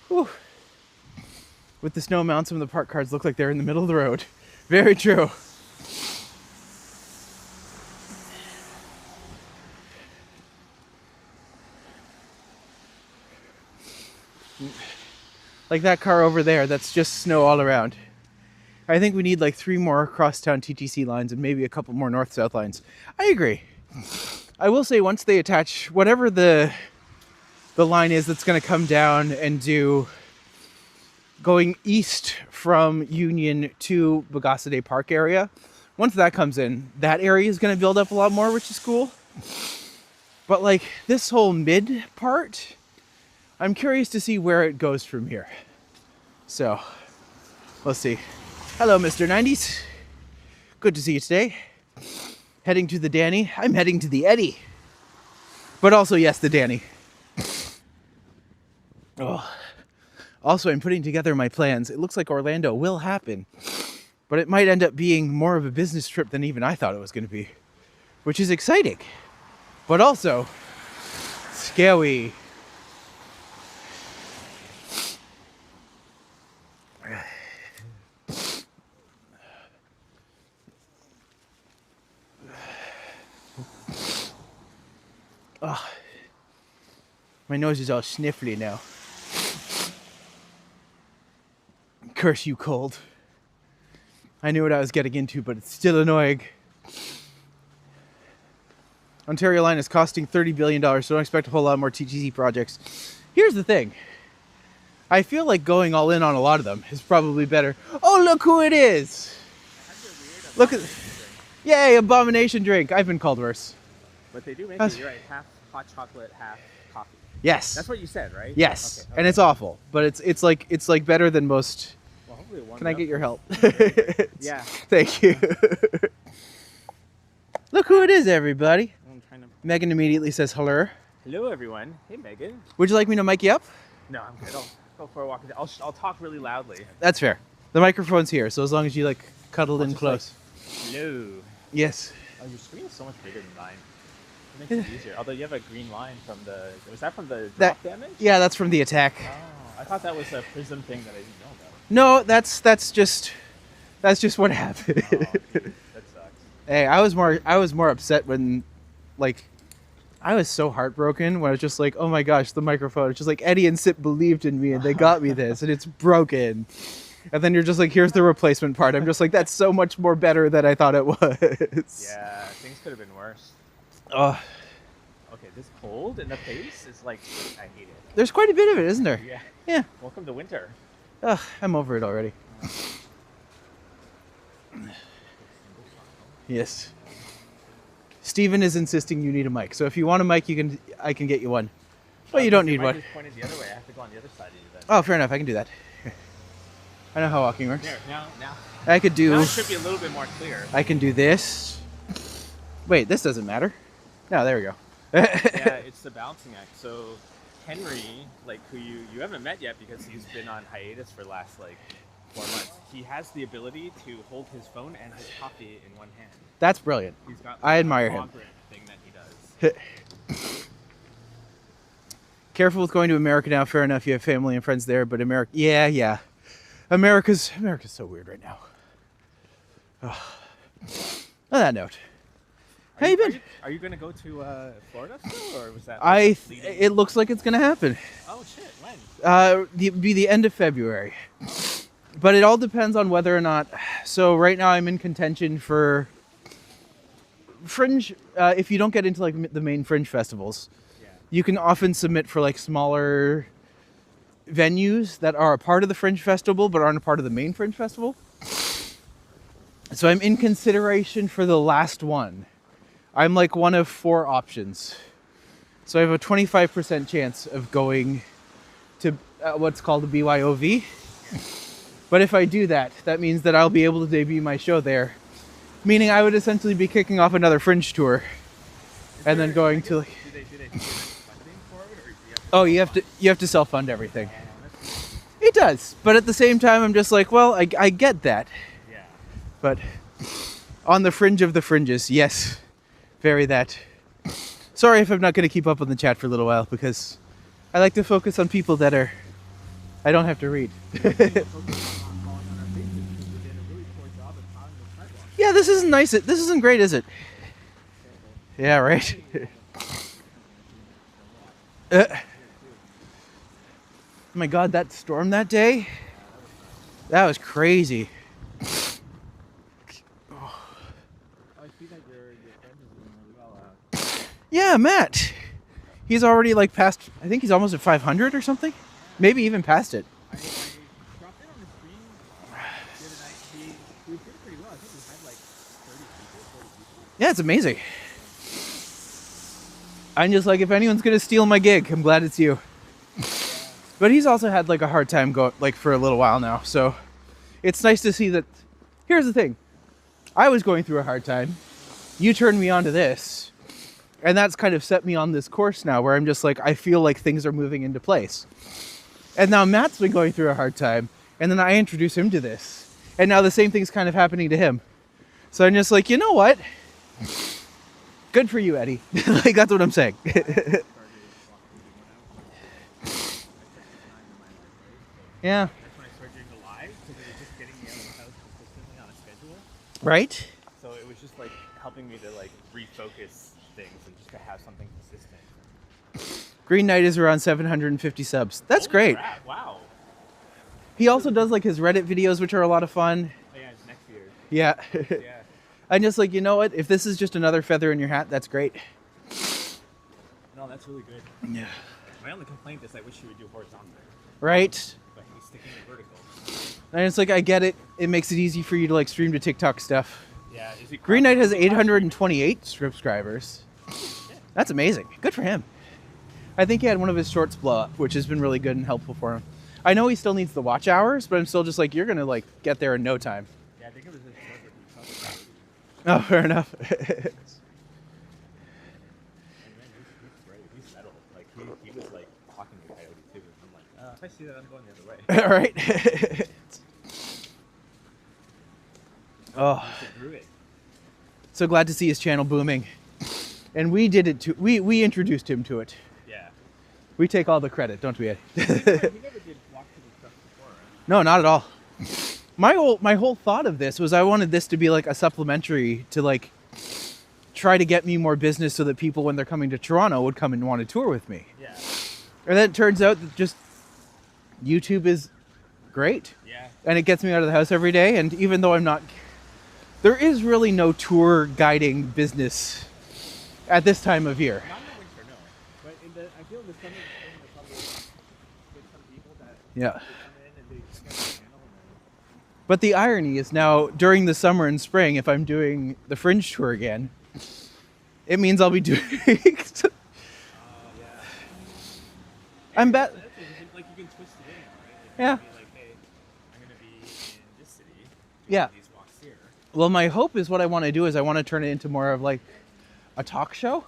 Whew. With the snow mounts, some of the park cars look like they're in the middle of the road. Very true. Like that car over there, that's just snow all around. I think we need like 3 more crosstown TTC lines and maybe a couple more north-south lines. I agree. I will say once they attach whatever the line is that's going to come down and do going east from Union to Bagasse Park area, once that comes in, that area is going to build up a lot more, which is cool. But like this whole mid part, I'm curious to see where it goes from here. So, let's see. Hello, Mr. 90s. Good to see you today. Heading to the Danny. I'm heading to the Eddie. But also, yes, the Danny. Oh. Also, I'm putting together my plans. It looks like Orlando will happen. But it might end up being more of a business trip than even I thought it was going to be. Which is exciting. But also, scary. Oh, my nose is all sniffly now. Curse you, cold. I knew what I was getting into, but it's still annoying. Ontario line is costing $30 billion, so don't expect a whole lot more TTC projects. Here's the thing. I feel like going all in on a lot of them is probably better. Oh, look who it is! Look at... Yay, abomination drink. I've been called worse. But they do make it, you're right, half hot chocolate, half coffee. Yes. That's what you said, right? Yes. Okay. And it's awful, but it's like better than most. Well, hopefully it warms Can I get your help? Yeah. Thank you. Look who it is, everybody. I'm trying to... Megan immediately says hello. Hello, everyone. Hey, Megan. Would you like me to mic you up? No, I'm good. I'll go for a walk. I'll talk really loudly. That's fair. The microphone's here, so as long as you like cuddle in close. Like, hello. Yes. Oh, your screen is so much bigger than mine. It makes it easier. Although you have a green line from the... Was that from the drop damage? Yeah, that's from the attack. Oh, I thought that was a prism thing that I didn't know about. No, that's just what happened. Oh, dude, that sucks. Hey, I was more upset when, like, I was so heartbroken when I was just like, oh my gosh, the microphone. It's just like Eddie and Sip believed in me and they got me this and it's broken. And then you're just like, here's the replacement part. I'm just like, that's so much more better than I thought it was. Yeah, things could have been worse. Oh. Okay, this cold in the face is like, I hate it. There's quite a bit of it, isn't there? Yeah. Yeah. Welcome to winter. Ugh, I'm over it already. Yes. Steven is insisting you need a mic. So if you want a mic, I can get you one. Well, you don't need one. Just pointed the other way. I have to go on the other side of you then. Oh, fair enough. I can do that. I know how walking works. There, now. I could do... Now it should be a little bit more clear. I can do this. Wait, this doesn't matter. No, there we go. Yeah, it's the balancing act. So Henry, like, who you haven't met yet because he's been on hiatus for the last, like, 4 months. He has the ability to hold his phone and his coffee in one hand. That's brilliant. He's got, like, I admire him. Thing that he does. Careful with going to America now. Fair enough, you have family and friends there, but America... Yeah. America's so weird right now. Oh. On that note. How you been? Are you going to go to Florida still, or was that... It looks like it's going to happen. Oh, shit. When? Be the end of February. But it all depends on whether or not... So right now I'm in contention for Fringe. If you don't get into like the main Fringe festivals, you can often submit for like smaller venues that are a part of the Fringe Festival but aren't a part of the main Fringe Festival. So I'm in consideration for the last one. I'm like one of 4 options. So I have a 25% chance of going to what's called a BYOV. But if I do that, that means that I'll be able to debut my show there. Meaning I would essentially be kicking off another Fringe tour. And then going to... Do they funding for it, or do you have to... Oh, you have to self-fund everything. It does. But at the same time, I'm just like, well, I get that. Yeah. But On the fringe of the fringes, yes. Very that. Sorry if I'm not going to keep up on the chat for a little while, because I like to focus on people that are... I don't have to read. Yeah, this isn't nice. This isn't great, is it? Yeah, right. Oh my god, that storm that day? That was crazy. I see that your friend is doing really well. Yeah, Matt. He's already like past, I think he's almost at 500 or something. Maybe even past it. I dropped in on the stream the other night. He was doing pretty well. I think we had like 30 people, 40 people. Yeah, it's amazing. I'm just like, if anyone's gonna steal my gig, I'm glad it's you. But he's also had like a hard time going like for a little while now, so it's nice to see that. Here's the thing, I was going through a hard time. You turned me on to this, and that's kind of set me on this course now where I'm just like, I feel like things are moving into place. And now Matt's been going through a hard time, and then I introduce him to this, and now the same thing's kind of happening to him. So I'm just like, you know what? Good for you, Eddie. Like, that's what I'm saying. Yeah. That's when I started doing the live, because it was just getting me out of the house consistently on a schedule. Right? So it was just like helping me to like refocus things and just to have something consistent. Green Knight is around 750 subs. That's Holy great. crap, wow. He also does like his Reddit videos, which are a lot of fun. Oh, yeah, it's next year. Yeah. Yeah. I'm just like, you know what? If this is just another feather in your hat, that's great. No, that's really good. Yeah. My only complaint is I wish you would do horizontal, Right? but he's sticking to vertical. And it's like, I get it. It makes it easy for you to like stream to TikTok stuff. Yeah. Is he Green Knight has 828 subscribers. That's amazing. Good for him. I think he had one of his shorts blow up, which has been really good and helpful for him. I know he still needs the watch hours, but I'm still just like, you're going to like get there in no time. Yeah, I think it was his short that he talked about. Oh, fair enough. And man, he's great. He's metal. Like he was like talking to Coyote too. I'm like, if I see that, I'm going the other way. All right. Oh, Grew it. so glad to see his channel booming. And we did it too. We introduced him to it. Yeah. We take all the credit, don't we, Eddie? He never did walk to the stuff before, right? No, not at all. My whole thought of this was I wanted this to be like a supplementary to like try to get me more business so that people when they're coming to Toronto would come and want to tour with me. Yeah. And then it turns out that just YouTube is great. Yeah. And it gets me out of the house every day. And even though I'm not, there is really no tour guiding business at this time of year. Not in the winter, no. But I feel the summer there's probably with some people that Yeah. come in and they just get the channel and But the irony is now during the summer and spring, if I'm doing the Fringe tour again, it means I'll be doing. yeah. I'm bet. Like you can twist it in, right? Like, Yeah. You can be like, hey, I'm gonna be in this city. Yeah. These walks here. Well, my hope is what I want to do is I want to turn it into more of like a talk show,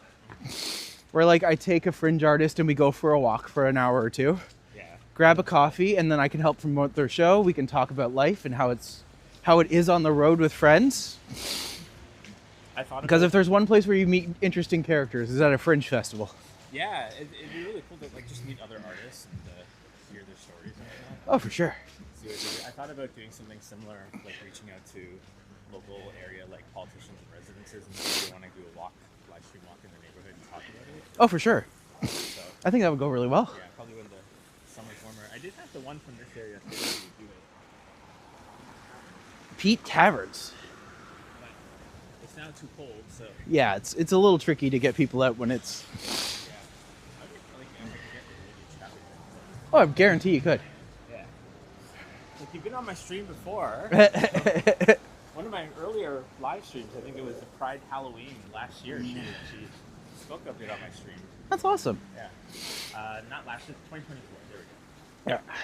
where like I take a Fringe artist and we go for a walk for an hour or two. Yeah. Grab a coffee, and then I can help promote their show. We can talk about life and how it is on the road with friends. I thought Because about if there's one place where you meet interesting characters, is at a Fringe festival. yeah, it'd be really cool to like just meet other artists and hear their stories and whatnot. Oh, for sure. See what they do. I thought about doing something similar, like reaching out to local area like politicians and residences, and if they want to do a walk, live stream walk in their neighborhood and talk about it. Oh, for sure. So I think that would go really well. yeah, probably when the summer's warmer. I did have the one from this area say that we would do it, Pete Taverns. but it's now too cold, so Yeah, it's a little tricky to get people out when it's. yeah. I would like if I could get the traffic. Oh, I guarantee you could. Yeah. Like you've been on my stream before. One of my earlier live streams, I think it was the Pride Halloween last year. She spoke a bit on my stream. That's awesome. Yeah. Not last year, 2024. There we go. Yeah.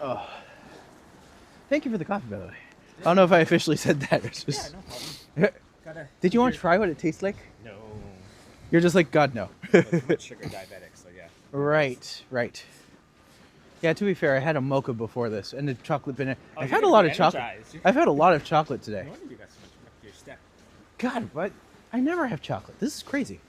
Oh. Thank you for the coffee, by the way. I don't know if I officially said that. It's Yeah, just... no problem. Gotta Did you want to try what it tastes like? No. You're just like, God, no. I'm too much sugar diabetic, so yeah. Right. Yeah, to be fair, I had a mocha before this and a chocolate banana. Oh, I've you're had a gonna lot be of chocolate. energized. I've had a lot of chocolate today. No wonder you got so much up your step. God, but I never have chocolate. This is crazy.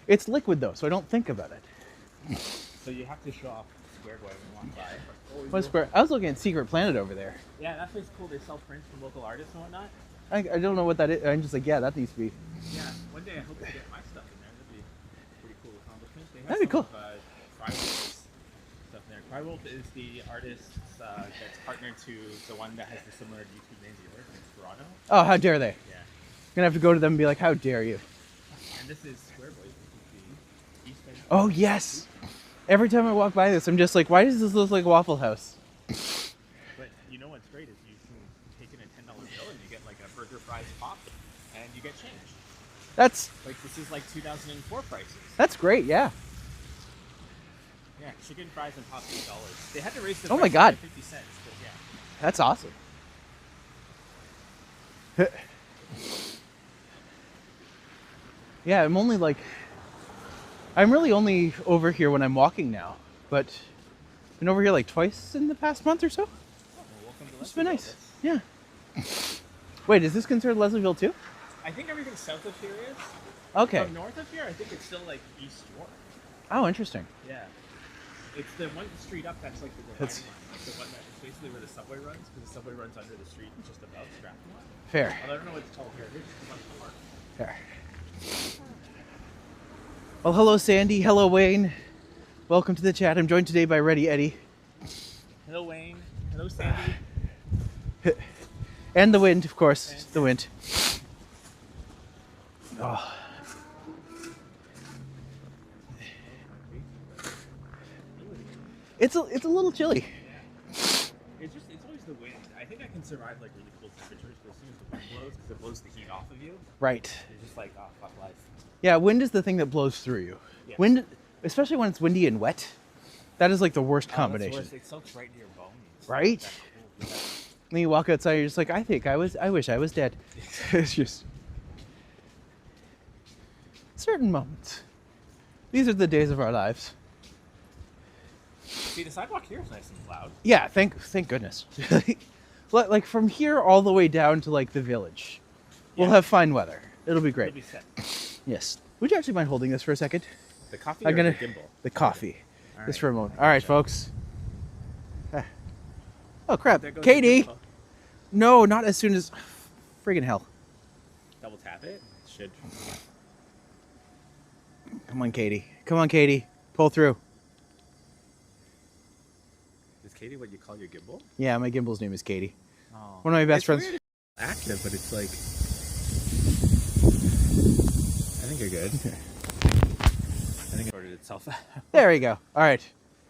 It's liquid though, so I don't think about it. So you have to show off Square Boy when you walk by. What's square? I was looking at Secret Planet over there. Yeah, that place is cool. They sell prints from local artists and whatnot. I don't know what that is. I'm just like, yeah, that needs to be. Yeah, one day I hope to get my stuff in there. That'd be a pretty cool accomplishment. They have That'd be some cool. Of, Crywolf's stuff in there. Crywolf is the artist that's partnered to the one that has the similar YouTube name to yours, it's TOURonno. Oh, how dare they? Yeah. I'm gonna have to go to them and be like, how dare you? And this is Square Boy, which is the East End. Oh, yes. Every time I walk by this, I'm just like, why does this look like Waffle House? But you know what's great is you can take in a $10 bill and you get like a burger, fries, pop, and you get change. That's Like this is like 2004 prices. that's great, yeah. Yeah, chicken fries and pop $8. They had to raise the Oh price my God. by 50 cents, but yeah. That's awesome. Yeah, I'm really only over here when I'm walking now, but been over here like twice in the past month or so. Oh, well, welcome to It's been Leslieville. nice. Yeah. Wait, is this considered Leslieville too? I think everything south of here is. Okay. From north of here, I think it's still like East York. Oh, interesting. Yeah. It's the one street up that's like the dividing That's- line. Like the one that is basically where the subway runs, because the subway runs under the street just above Strathmore. Fair. Although I don't know what it's called here. Here's just a bunch of park. Fair. Well, hello, Sandy. Hello, Wayne. Welcome to the chat. I'm joined today by Ready Eddie. Hello, Wayne. Hello, Sandy. And the wind, of course. The wind. Oh. It's a little chilly. It's always the wind. I think I can survive like really cold temperatures, but as soon as the wind blows, because it blows the heat off of you, Right. you're just like, oh, fuck life. Yeah, wind is the thing that blows through you. Yeah. Wind, especially when it's windy and wet, that is like the worst Oh, combination. that's worse. It soaks right into your bones. Right? That's cool. Yeah. Then you walk outside, you're just like, I wish I was dead. It's just certain moments. These are the days of our lives. See, the sidewalk here is nice and loud. Yeah, thank goodness. Like from here all the way down to like the village, we'll Yeah. have fine weather. It'll be It'll great. be set. Yes. Would you actually mind holding this for a second? The coffee I'm or gonna the gimbal? the coffee. All Just right. for a moment. All right, folks. Ah. Oh crap, There goes the Katie! gimbal. No, not as soon as friggin' hell. Double tap it. It should. Come on, Katie. Come on, Katie. Pull through. Is Katie what you call your gimbal? Yeah, my gimbal's name is Katie. Oh. One of my best It's friends. weird it's active, but it's like. I think you're good. I think it sorted itself out. There we go. All right.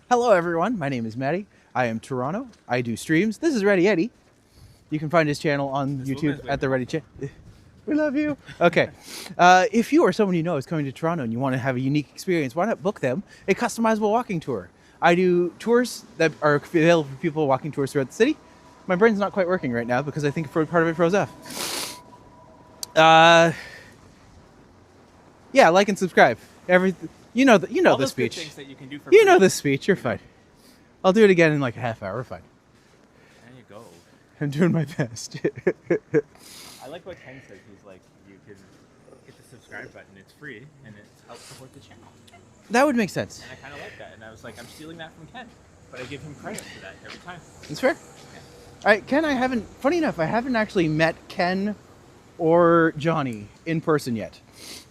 Hello, everyone. My name is Matti. I am TOURonno. I do streams. This is Ready Eddie. You can find his channel on This YouTube woman is at the way Ready Chat. We love you. Okay. If you or someone you know is coming to Toronto and you want to have a unique experience, why not book them a customizable walking tour? I do tours that are available for people walking tours throughout the city. My brain's not quite working right now because I think part of it froze off. Yeah, like and subscribe. You know All the those good speech. things that you can do for You free. know the speech. You're fine. I'll do it again in like a half hour. We're fine. There you go. I'm doing my best. I like what Ken says. He's like, you can hit the subscribe button. It's free, and it helps support the channel. That would make sense. And I kind of like that. And I was like, I'm stealing that from Ken, but I give him credit for that every time. That's fair. All right, Ken, funny enough, I haven't actually met Ken or Johnny in person yet.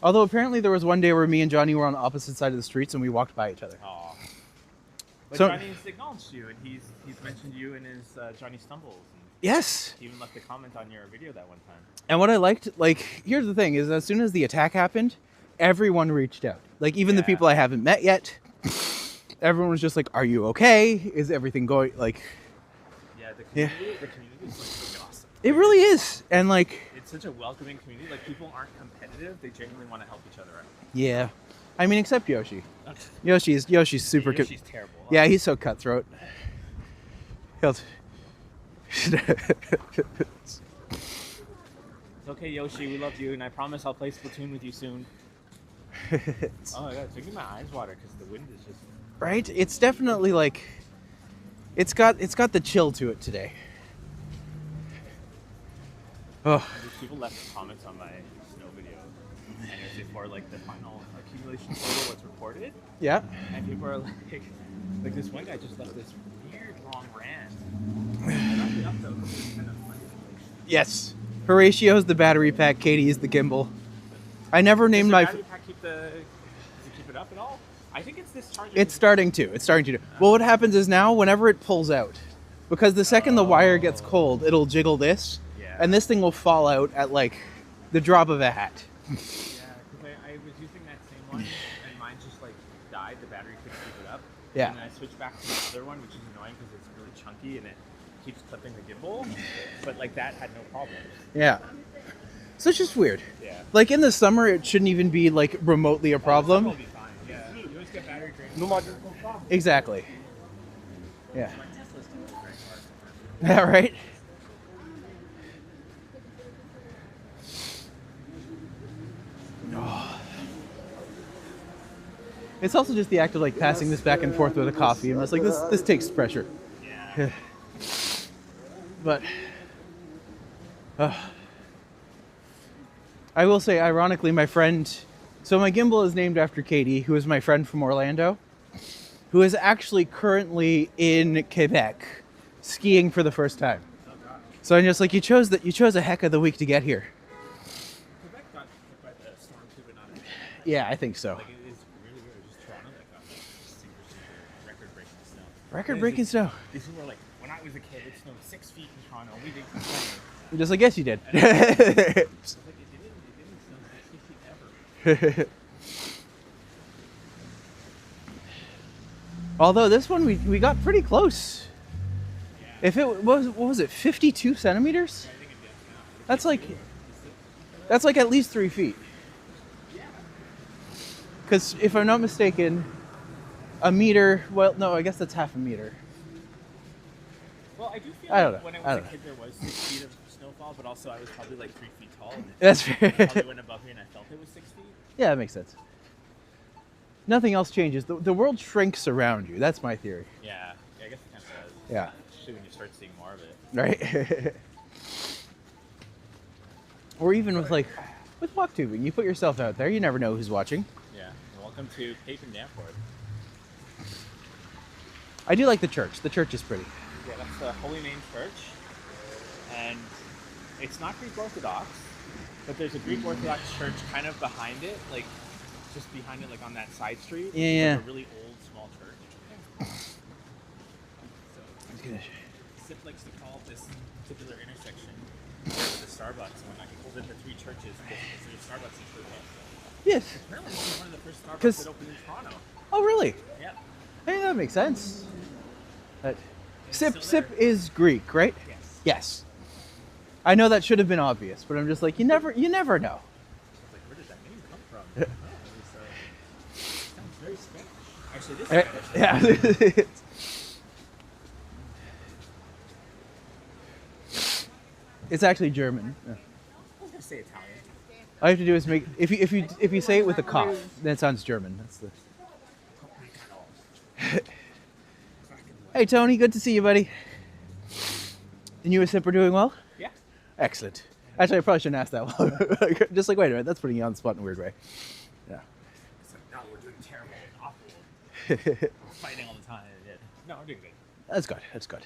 Although apparently there was one day where me and Johnny were on the opposite side of the streets and we walked by each other. Aw. But So- Johnny's acknowledged you, and he's mentioned you in his Johnny Stumbles. And Yes. he even left a comment on your video that one time. And what I liked, like, here's the thing, is as soon as the attack happened, everyone reached out. Like, even the Yeah. people I haven't met yet, everyone was just like, are you okay? Is everything going, like, Yeah, the Yeah. community is like really awesome. it really is. And, like, It's such a welcoming community. Like, people aren't competitive. They genuinely want to help each other out. yeah. I mean, except Yoshi. Yoshi's super good. She's terrible. Yeah, he's so cutthroat. He'll... It's okay, Yoshi. We love you, and I promise I'll play Splatoon with you soon. Oh my god, it's making my eyes water because the wind is just. Right? It's definitely like It's got the chill to it today. Oh. People left comments on my snow video, and it was before like the final accumulation total was reported. Yeah. And people are like this one guy just left this weird long rant. And up the up though, it's kind of funny. Yes. Horatio's the battery pack, Katie is the gimbal. I never named my... Does the battery pack does it keep it up at all? I think it's this charger. It's starting to. Well, what happens is now, whenever it pulls out, because the second the wire gets cold, it'll jiggle this, and this thing will fall out at like the drop of a hat. Yeah, because I was using that same one, and mine just like died. The battery couldn't keep it up. Yeah. And then I switched back to the other one, which is annoying because it's really chunky and it keeps clipping the gimbal. But like that had no problem. Yeah. So it's just weird. Yeah. Like in the summer, it shouldn't even be like remotely a problem. It'll be fine. Yeah. You always get battery drain. Exactly. Yeah. My Tesla's still very hard. Yeah, right? Oh. It's also just the act of like passing this back and forth with a coffee, and it's like this takes pressure. Yeah. But I will say, ironically, my friend. So my gimbal is named after Katie, who is my friend from Orlando, who is actually currently in Quebec, skiing for the first time. So I'm just like, you chose a heck of the week to get here. Quebec got hit by the storm too, but not as bad. Yeah, I think so. Like it is really weird. Just Toronto that got like super record-breaking snow. Record-breaking snow. These people were like, when I was a kid, it snowed 6 feet in Toronto. We didn't complain. I'm just like, yes, you did. It's like it didn't snow 6 feet ever. Although this one we got pretty close. Yeah. If it was, what was it, 52 centimeters? I think it did now. That's like at least 3 feet. Yeah. Because if I'm not mistaken, a meter. Well, no, I guess that's half a meter. Well, I do feel I don't like know. when I I was a don't kid, there was 6 feet of snowfall, but also I was probably like 3 feet tall. And That's it fair. probably went above me, and I felt it was 6 feet. Yeah, that makes sense. Nothing else changes. The world shrinks around you. That's my theory. Yeah, I guess it kind of does. Yeah. Especially when you start seeing more of it. Right? Or even with walk tubing, you put yourself out there. You never know who's watching. Yeah. And welcome to Cape and Danforth. I do like the church. The church is pretty. Yeah, that's the Holy Name Church, and it's not Greek Orthodox, but there's a Greek Orthodox church kind of behind it, like just behind it, like on that side street. Yeah, it's yeah. like a really old, small church. So Sip likes to call this particular intersection the Starbucks when he calls it the three churches because there's Starbucks in Toronto. Yes. Apparently, this is one of the first Starbucks 'Cause- that opened in Toronto. Oh, really? Yeah. Hey, that makes sense. But still Sip there. is Greek, right? Yes. Yes. I know that should have been obvious, but I'm just like, you never know. I was like, where did that name come from? Oh, it sounds very Spanish. Actually, this is Spanish. Yeah. It's actually German. Yeah. I was gonna say Italian. All you have to do is make if you say it with a cough, then it sounds German. That's the. Hey Tony, good to see you, buddy. And you and Sip are doing well? Yeah. Excellent. Actually, I probably shouldn't ask that one. Just like, wait a minute, that's putting you on the spot in a weird way. Yeah. It's like, no, we're doing terrible and awful. We're fighting all the time. Yeah. No, we're doing good. That's good. That's good.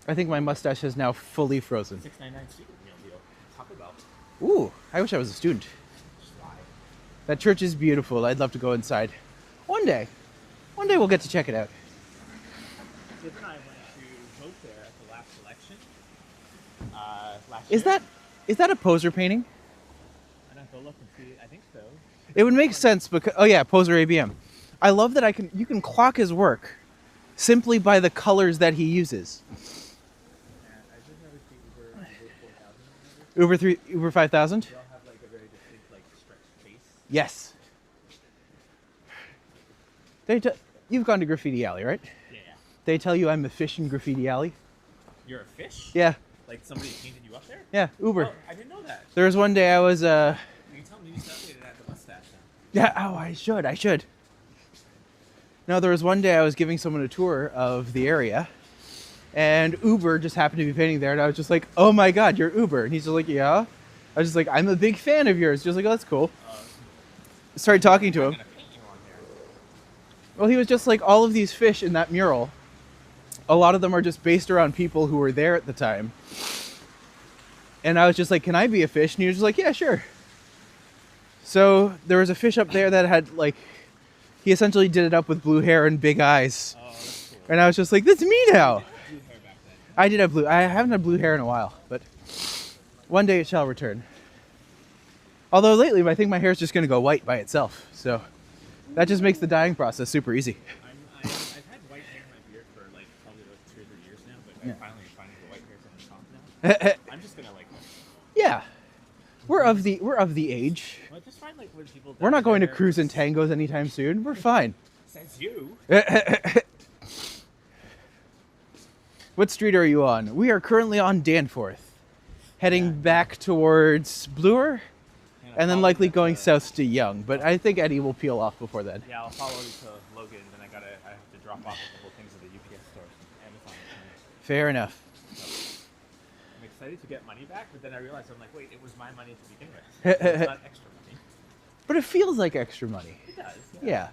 I think my mustache is now fully frozen. $6.99 student meal deal. Taco Bell. Ooh, I wish I was a student. Just lie. That church is beautiful. I'd love to go inside. One day we'll get to check it out. Sip and I went to vote there at the last election. Last Is year. that a poser painting? I don't know, go look and see. I think so. It would make sense because poser ABM. I love that you can clock his work simply by the colors that he uses. Yeah, I just noticed the Uber 4,000. Uber 5000? They all have like a very distinct like stretched face. Yes. You've gone to Graffiti Alley, right? Yeah. They tell you I'm a fish in Graffiti Alley. You're a fish? Yeah. Like somebody painted you up there? Yeah, Uber. Oh, I didn't know that. There was one day I was You can tell me you updated at the mustache now. yeah, oh, I should. Now, there was one day I was giving someone a tour of the area, and Uber just happened to be painting there, and I was just like, oh my god, you're Uber. And he's just like, yeah. I was just like, I'm a big fan of yours. Just like, oh, that's cool. Started talking to him. Well, he was just like, all of these fish in that mural, a lot of them are just based around people who were there at the time. And I was just like, can I be a fish? And he was just like, yeah, sure. So there was a fish up there that had like, he essentially did it up with blue hair and big eyes. Oh, that's cool. And I was just like, that's me now. Blue hair back then. I did have blue. I haven't had blue hair in a while, but one day it shall return. Although lately, I think my hair is just going to go white by itself. So that just makes the dyeing process super easy. I've had white hair in my beard for like probably like 2 or 3 years now, but Yeah. I'm finally finding the white hair's on the top now. I'm just gonna like. Yeah, we're of the age. Well, just find like when people. We're dye not going to their cruise in hair. tangos anytime soon. We're fine. Says you. What street are you on? We are currently on Danforth, heading back towards Bloor, and then likely going south to Young. But I think Eddie will peel off before then. Yeah, I'll follow you to Logan, then I have to drop off a couple things at the UPS store, Amazon. Fair enough. I'm excited to get money back, but then I realized I'm like, wait, it was my money to begin with. So it's not extra money. But it feels like extra money. It does. Yeah.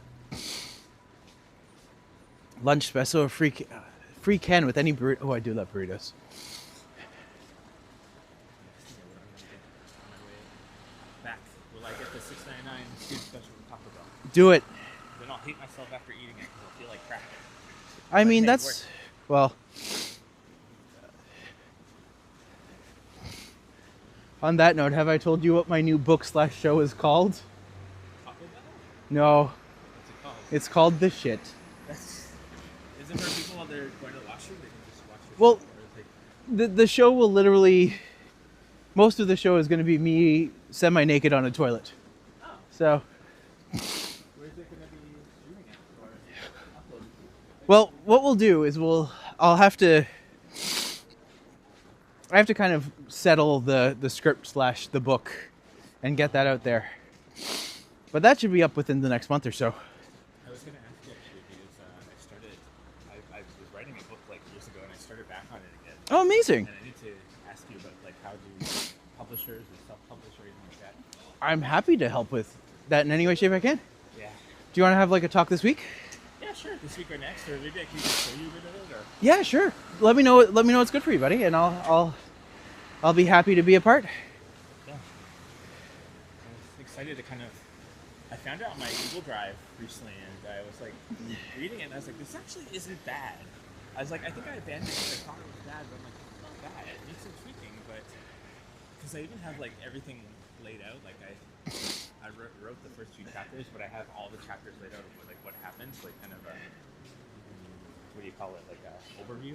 Lunch special, free can with any burrito. Oh, I do love burritos. Back. Will I get the $6.99 student special from Taco Bell? Do it. Then I'll hate myself after eating it because I'll feel like crap. I mean, hey, that's, well, on that note, have I told you what my new book/show is called? Taco Bell? No, What's it called? it's called The Shit. Is it for people while they're going to the washroom? They can just watch your Well, show, or is it- The show will literally, most of the show is going to be me semi-naked on a toilet. Oh, So, where's it going to be streaming at or uploaded to? well, what we'll do is I have to kind of settle the script/the book and get that out there. But that should be up within the next month or so. I was going to ask you actually because I was writing a book like years ago and I started back on it again. Oh, amazing. And I need to ask you about like how do publishers or self-publish or anything like that? I'm happy to help with that in any way, shape I can. Yeah. Do you want to have like a talk this week? Yeah, sure. This week or next, or maybe I can just show you a bit of it, or Yeah, sure. Let me know what's good for you, buddy, and I'll be happy to be a part. yeah. I was excited to kind of. I found it on my Google Drive recently, and I was like reading it, and I was like, this actually isn't bad. I was like, I think I abandoned it because I thought it was bad, but I'm like, it's not bad. It needs some tweaking, but because I even have like everything laid out, like I wrote the first 2 chapters, but I have all the chapters laid out of like what happens, like kind of a what do you call it, like a overview.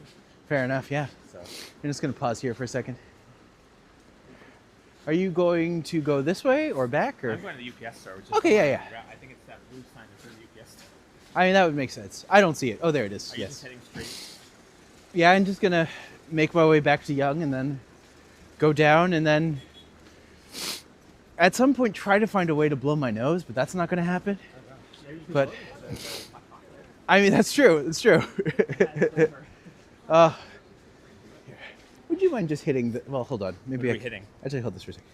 Fair enough, yeah. So I'm just going to pause here for a second. Are you going to go this way or back? Or I'm going to the UPS store. Which is Okay, yeah, the route. I think it's that blue sign that says UPS store. I mean, that would make sense. I don't see it. Oh, there it is. Are you Yes. just heading straight? Yeah, I'm just going to make my way back to Young and then go down and then at some point try to find a way to blow my nose, but that's not going to happen. But I mean, that's true. It's true. Would you mind just hitting the? Well, hold on. Maybe What are I we hitting? Actually, hold this for a second.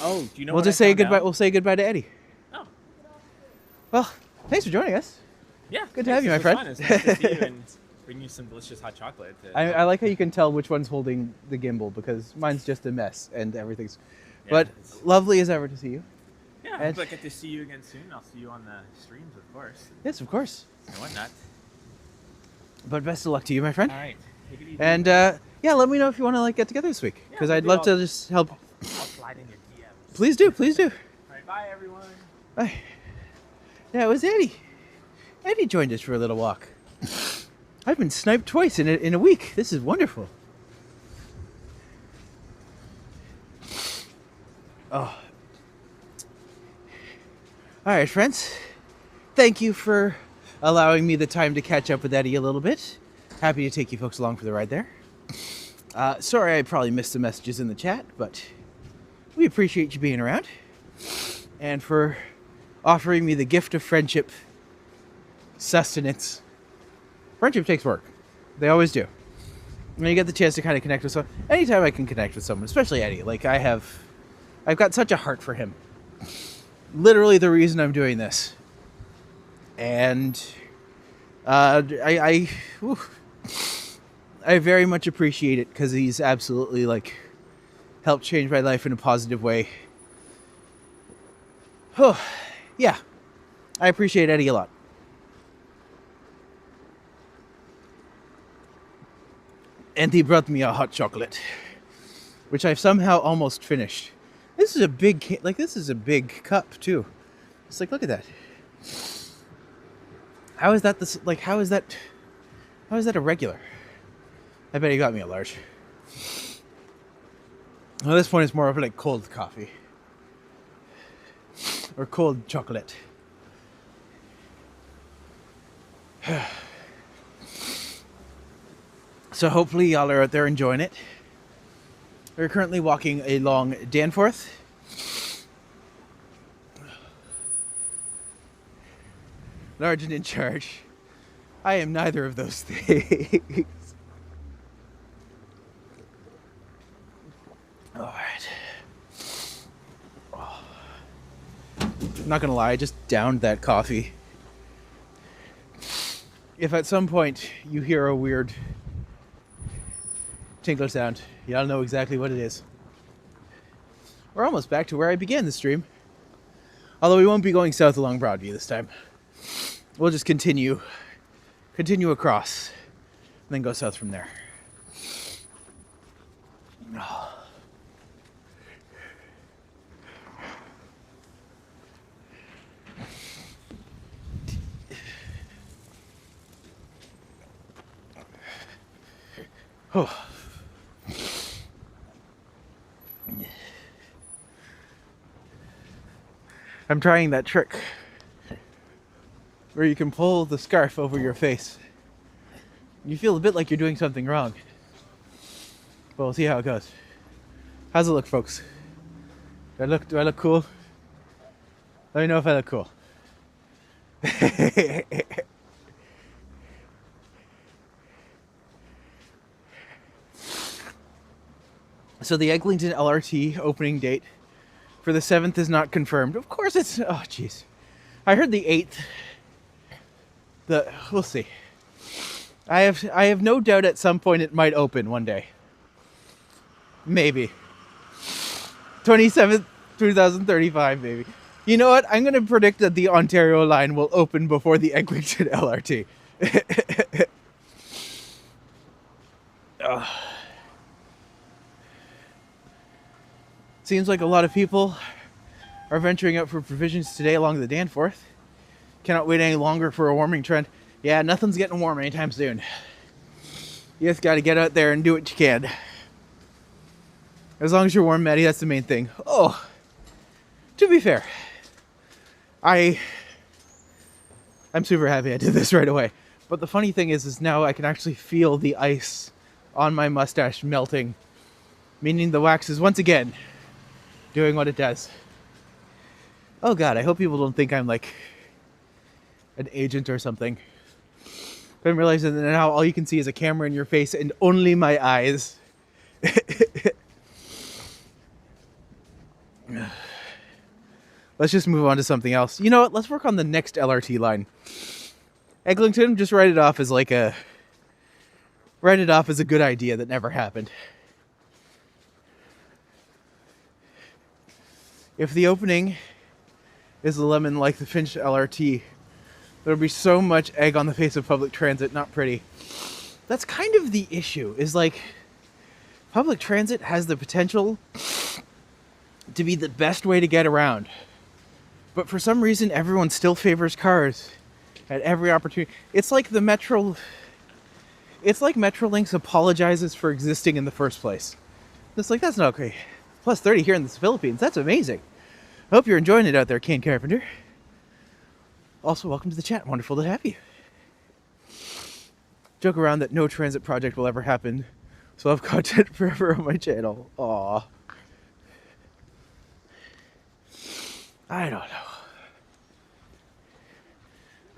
Oh, do you know? We'll what just I say found goodbye. out? We'll say goodbye to Eddie. Oh, Well, thanks for joining us. yeah. Good to have you, This my was friend. fun. It's nice to see you and bring you some delicious hot chocolate. I like how you can tell which one's holding the gimbal because mine's just a mess and everything's. Yeah, But it's- lovely as ever to see you. yeah, I and- hope I get to see you again soon. I'll see you on the streams, of course, Yes, of course. and whatnot. But best of luck to you, my friend. All right. Take it easy. And yeah, let me know if you want to like get together this week because Yeah, I'd maybe love I'll- to just help. I'll slide in your DMs. Please do, please do. All right. Bye, everyone. Bye. Yeah, it was Eddie. Eddie joined us for a little walk. I've been sniped twice in a week. This is wonderful. Oh. All right, friends. Thank you for allowing me the time to catch up with Eddie a little bit. Happy to take you folks along for the ride there. Sorry I probably missed some messages in the chat, but we appreciate you being around and for offering me the gift of friendship sustenance. Friendship takes work. They always do. When you get the chance to kind of connect with someone, anytime I can connect with someone, especially Eddie, like I've got such a heart for him. Literally the reason I'm doing this. And I very much appreciate it because he's absolutely like helped change my life in a positive way. Oh, yeah. I appreciate Eddie a lot. And he brought me a hot chocolate, which I've somehow almost finished. This is a big, this is a big cup too. It's like, look at that. How is that how is that a regular? I bet he got me a large. Well, at this point, it's more of like cold coffee. Or cold chocolate. So hopefully y'all are out there enjoying it. We're currently walking along Danforth. Large and in charge. I am neither of those things. Alright. I'm not gonna lie, I just downed that coffee. If at some point you hear a weird tinkle sound, y'all know exactly what it is. We're almost back to where I began the stream. Although we won't be going south along Broadview this time. We'll just continue across, and then go south from there. Oh. I'm trying that trick where you can pull the scarf over your face. You feel a bit like you're doing something wrong. But we'll see how it goes. How's it look, folks? Do I look cool? Let me know if I look cool. So the Eglinton LRT opening date for the 7th is not confirmed. Of course it's... Oh, jeez. I heard the 8th. We'll see. I have no doubt at some point it might open one day. Maybe. 27th, 2035, maybe. You know what? I'm going to predict that the Ontario line will open before the Eglinton LRT. Seems like a lot of people are venturing out for provisions today along the Danforth. Cannot wait any longer for a warming trend. Yeah, nothing's getting warm anytime soon. You just got to get out there and do what you can. As long as you're warm, Maddie, that's the main thing. Oh, to be fair, I'm super happy I did this right away. But the funny thing is now I can actually feel the ice on my mustache melting, meaning the wax is once again doing what it does. Oh God, I hope people don't think I'm like an agent or something. I'm realizing that now all you can see is a camera in your face and only my eyes. Let's just move on to something else. You know what? Let's work on the next LRT line. Eglinton, just write it off as a good idea that never happened. If the opening is a lemon like the Finch LRT, there'll be so much egg on the face of public transit, not pretty. That's kind of the issue, is like, public transit has the potential to be the best way to get around. But for some reason, everyone still favors cars at every opportunity. It's like Metrolinx apologizes for existing in the first place. It's like, that's not okay. Plus 30 here in the Philippines. That's amazing. I hope you're enjoying it out there, Kane Carpenter. Also, welcome to the chat. Wonderful to have you. Joke around that no transit project will ever happen, so I'll have content forever on my channel. Aww. I don't know.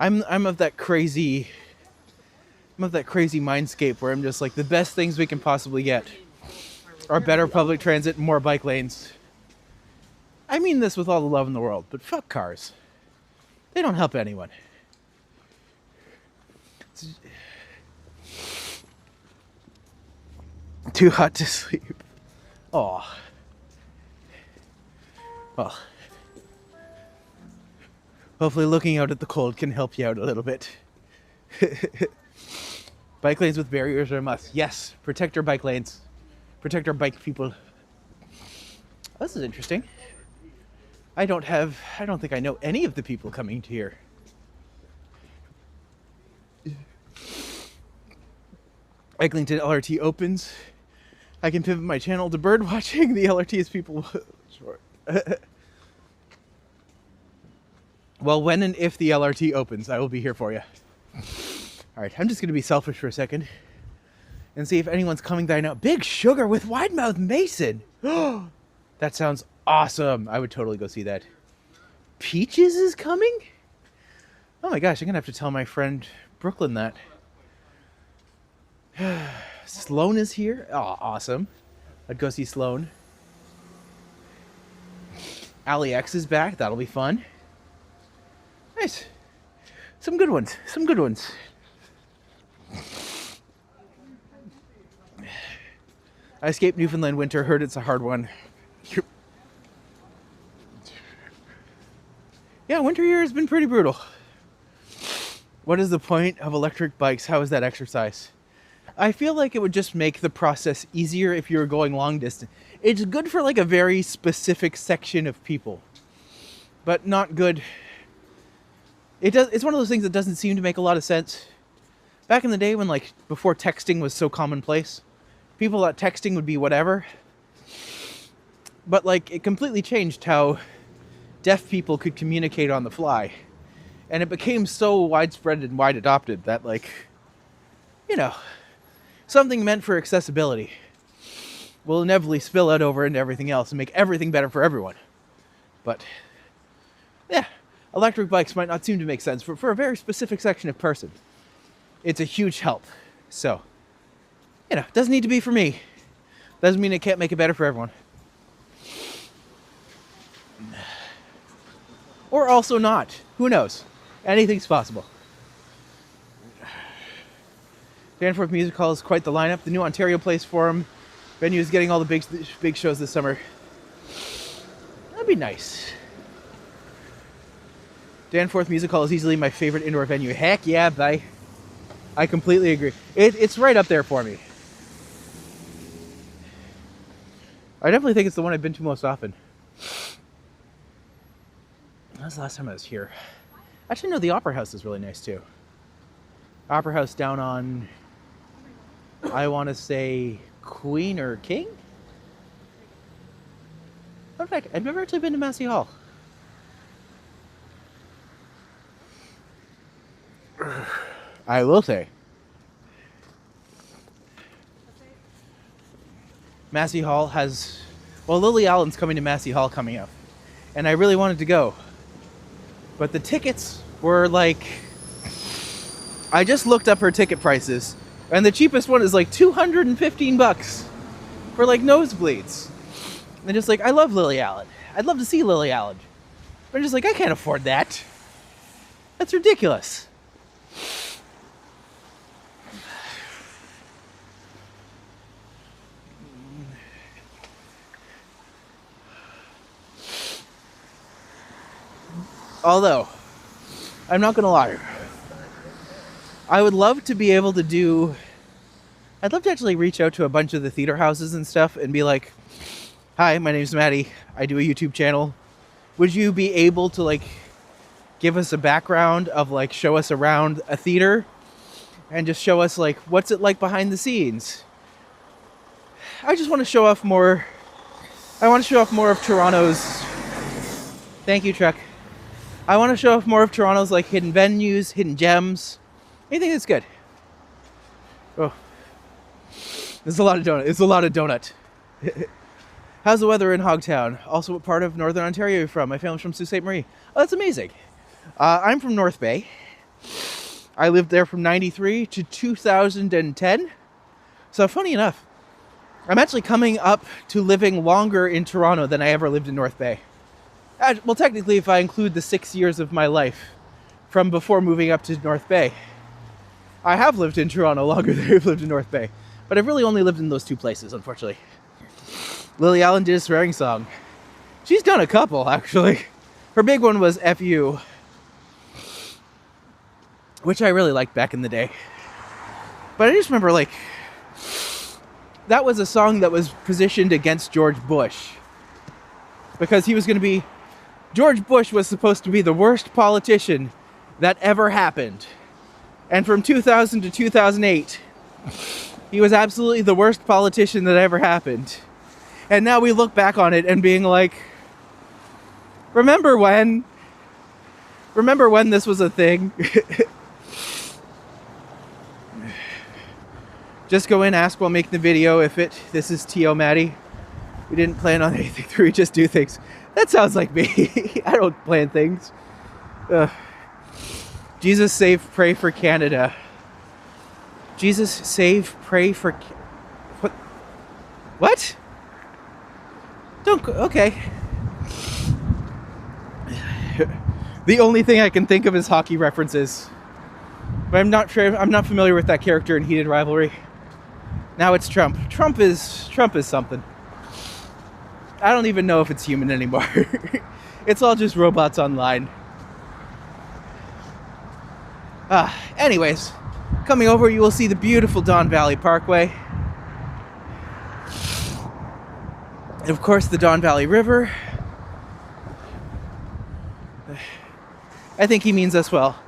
I'm of that crazy mindscape where I'm just like, the best things we can possibly get are better public transit and more bike lanes. I mean this with all the love in the world, but fuck cars. They don't help anyone. It's too hot to sleep. Oh. Well, hopefully looking out at the cold can help you out a little bit. Bike lanes with barriers are a must. Yes, protect our bike lanes. Protect our bike people. This is interesting. I don't think I know any of the people coming to here. Eglinton LRT opens. I can pivot my channel to bird watching. The LRT is people short. Well, when and if the LRT opens, I will be here for you. All right, I'm just going to be selfish for a second and see if anyone's coming by now. Big Sugar with Wide Mouth Mason. That sounds awesome. I would totally go see that. Peaches is coming? Oh my gosh, I'm going to have to tell my friend Brooklyn that. Sloan is here. Oh, awesome. I'd go see Sloan. Ali X is back. That'll be fun. Nice. Some good ones. Some good ones. I escaped Newfoundland winter. Heard it's a hard one. Yeah, winter here has been pretty brutal. What is the point of electric bikes? How is that exercise? I feel like it would just make the process easier if you were going long distance. It's good for like a very specific section of people, but not good. It's one of those things that doesn't seem to make a lot of sense. Back in the day when, like, before texting was so commonplace, people thought texting would be whatever. But, like, it completely changed how deaf people could communicate on the fly. And it became so widespread and wide adopted that, like, you know, something meant for accessibility will inevitably spill out over into everything else and make everything better for everyone. But, yeah, electric bikes might not seem to make sense for a very specific section of person. It's a huge help. So, you know, doesn't need to be for me. Doesn't mean it can't make it better for everyone. Or also not. Who knows? Anything's possible. Danforth Music Hall is quite the lineup. The new Ontario Place Forum venue is getting all the big shows this summer. That'd be nice. Danforth Music Hall is easily my favorite indoor venue. Heck yeah, bye. I completely agree. It's right up there for me. I definitely think it's the one I've been to most often. That was the last time I was here. Actually, no, the Opera House is really nice too. Opera House down on, I want to say, Queen or King? In fact, I've never actually been to Massey Hall. I will say, Massey Hall has, well, Lily Allen's coming to Massey Hall coming up, and I really wanted to go, but the tickets were like, I just looked up her ticket prices, and the cheapest one is like $215 for like nosebleeds. And just like, I love Lily Allen. I'd love to see Lily Allen, but I'm just like, I can't afford that. That's ridiculous. Although, I'm not gonna lie, I would love to be able to do, I'd love to actually reach out to a bunch of the theater houses and stuff and be like, hi, my name's Matti, I do a YouTube channel. Would you be able to like give us a background of like, show us around a theater and just show us like, what's it like behind the scenes? I just want to show off more, I want to show off more of Toronto's, thank you, Chuck. I want to show off more of Toronto's like hidden venues, hidden gems, anything that's good. Oh, there's a lot of donut. It's a lot of donut. How's the weather in Hogtown? Also, what part of Northern Ontario are you from? My family's from Sault Ste. Marie. Oh, that's amazing. I'm from North Bay. I lived there from 93 to 2010. So funny enough, I'm actually coming up to living longer in Toronto than I ever lived in North Bay. Well, technically, if I include the 6 years of my life from before moving up to North Bay, I have lived in Toronto longer than I've lived in North Bay. But I've really only lived in those two places, unfortunately. Lily Allen did a swearing song. She's done a couple, actually. Her big one was F.U., which I really liked back in the day. But I just remember, like, that was a song that was positioned against George Bush. Because he was going to be... George Bush was supposed to be the worst politician that ever happened. And from 2000 to 2008, he was absolutely the worst politician that ever happened. And now we look back on it and being like, remember when this was a thing? Just go in, ask while making the video this is T.O. Matty. We didn't plan on anything through, we just do things. That sounds like me. I don't plan things. Jesus save, pray for Canada. Jesus save, pray for... What? Okay. The only thing I can think of is hockey references. But I'm not familiar with that character in Heated Rivalry. Now it's Trump. Trump is something. I don't even know if it's human anymore. It's all just robots online. Anyways, coming over, you will see the beautiful Don Valley Parkway. And of course, the Don Valley River. I think he means us well.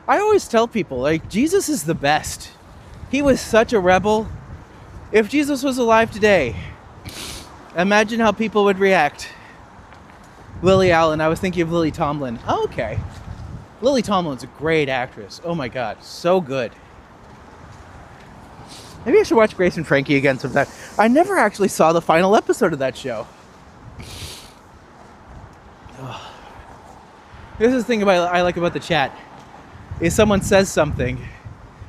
I always tell people, like, Jesus is the best. He was such a rebel. If Jesus was alive today, imagine how people would react. Lily Allen, I was thinking of Lily Tomlin. Oh, okay. Lily Tomlin's a great actress. Oh my God, so good. Maybe I should watch Grace and Frankie again sometime. I never actually saw the final episode of that show. Oh. This is the thing I like about the chat. Is someone says something,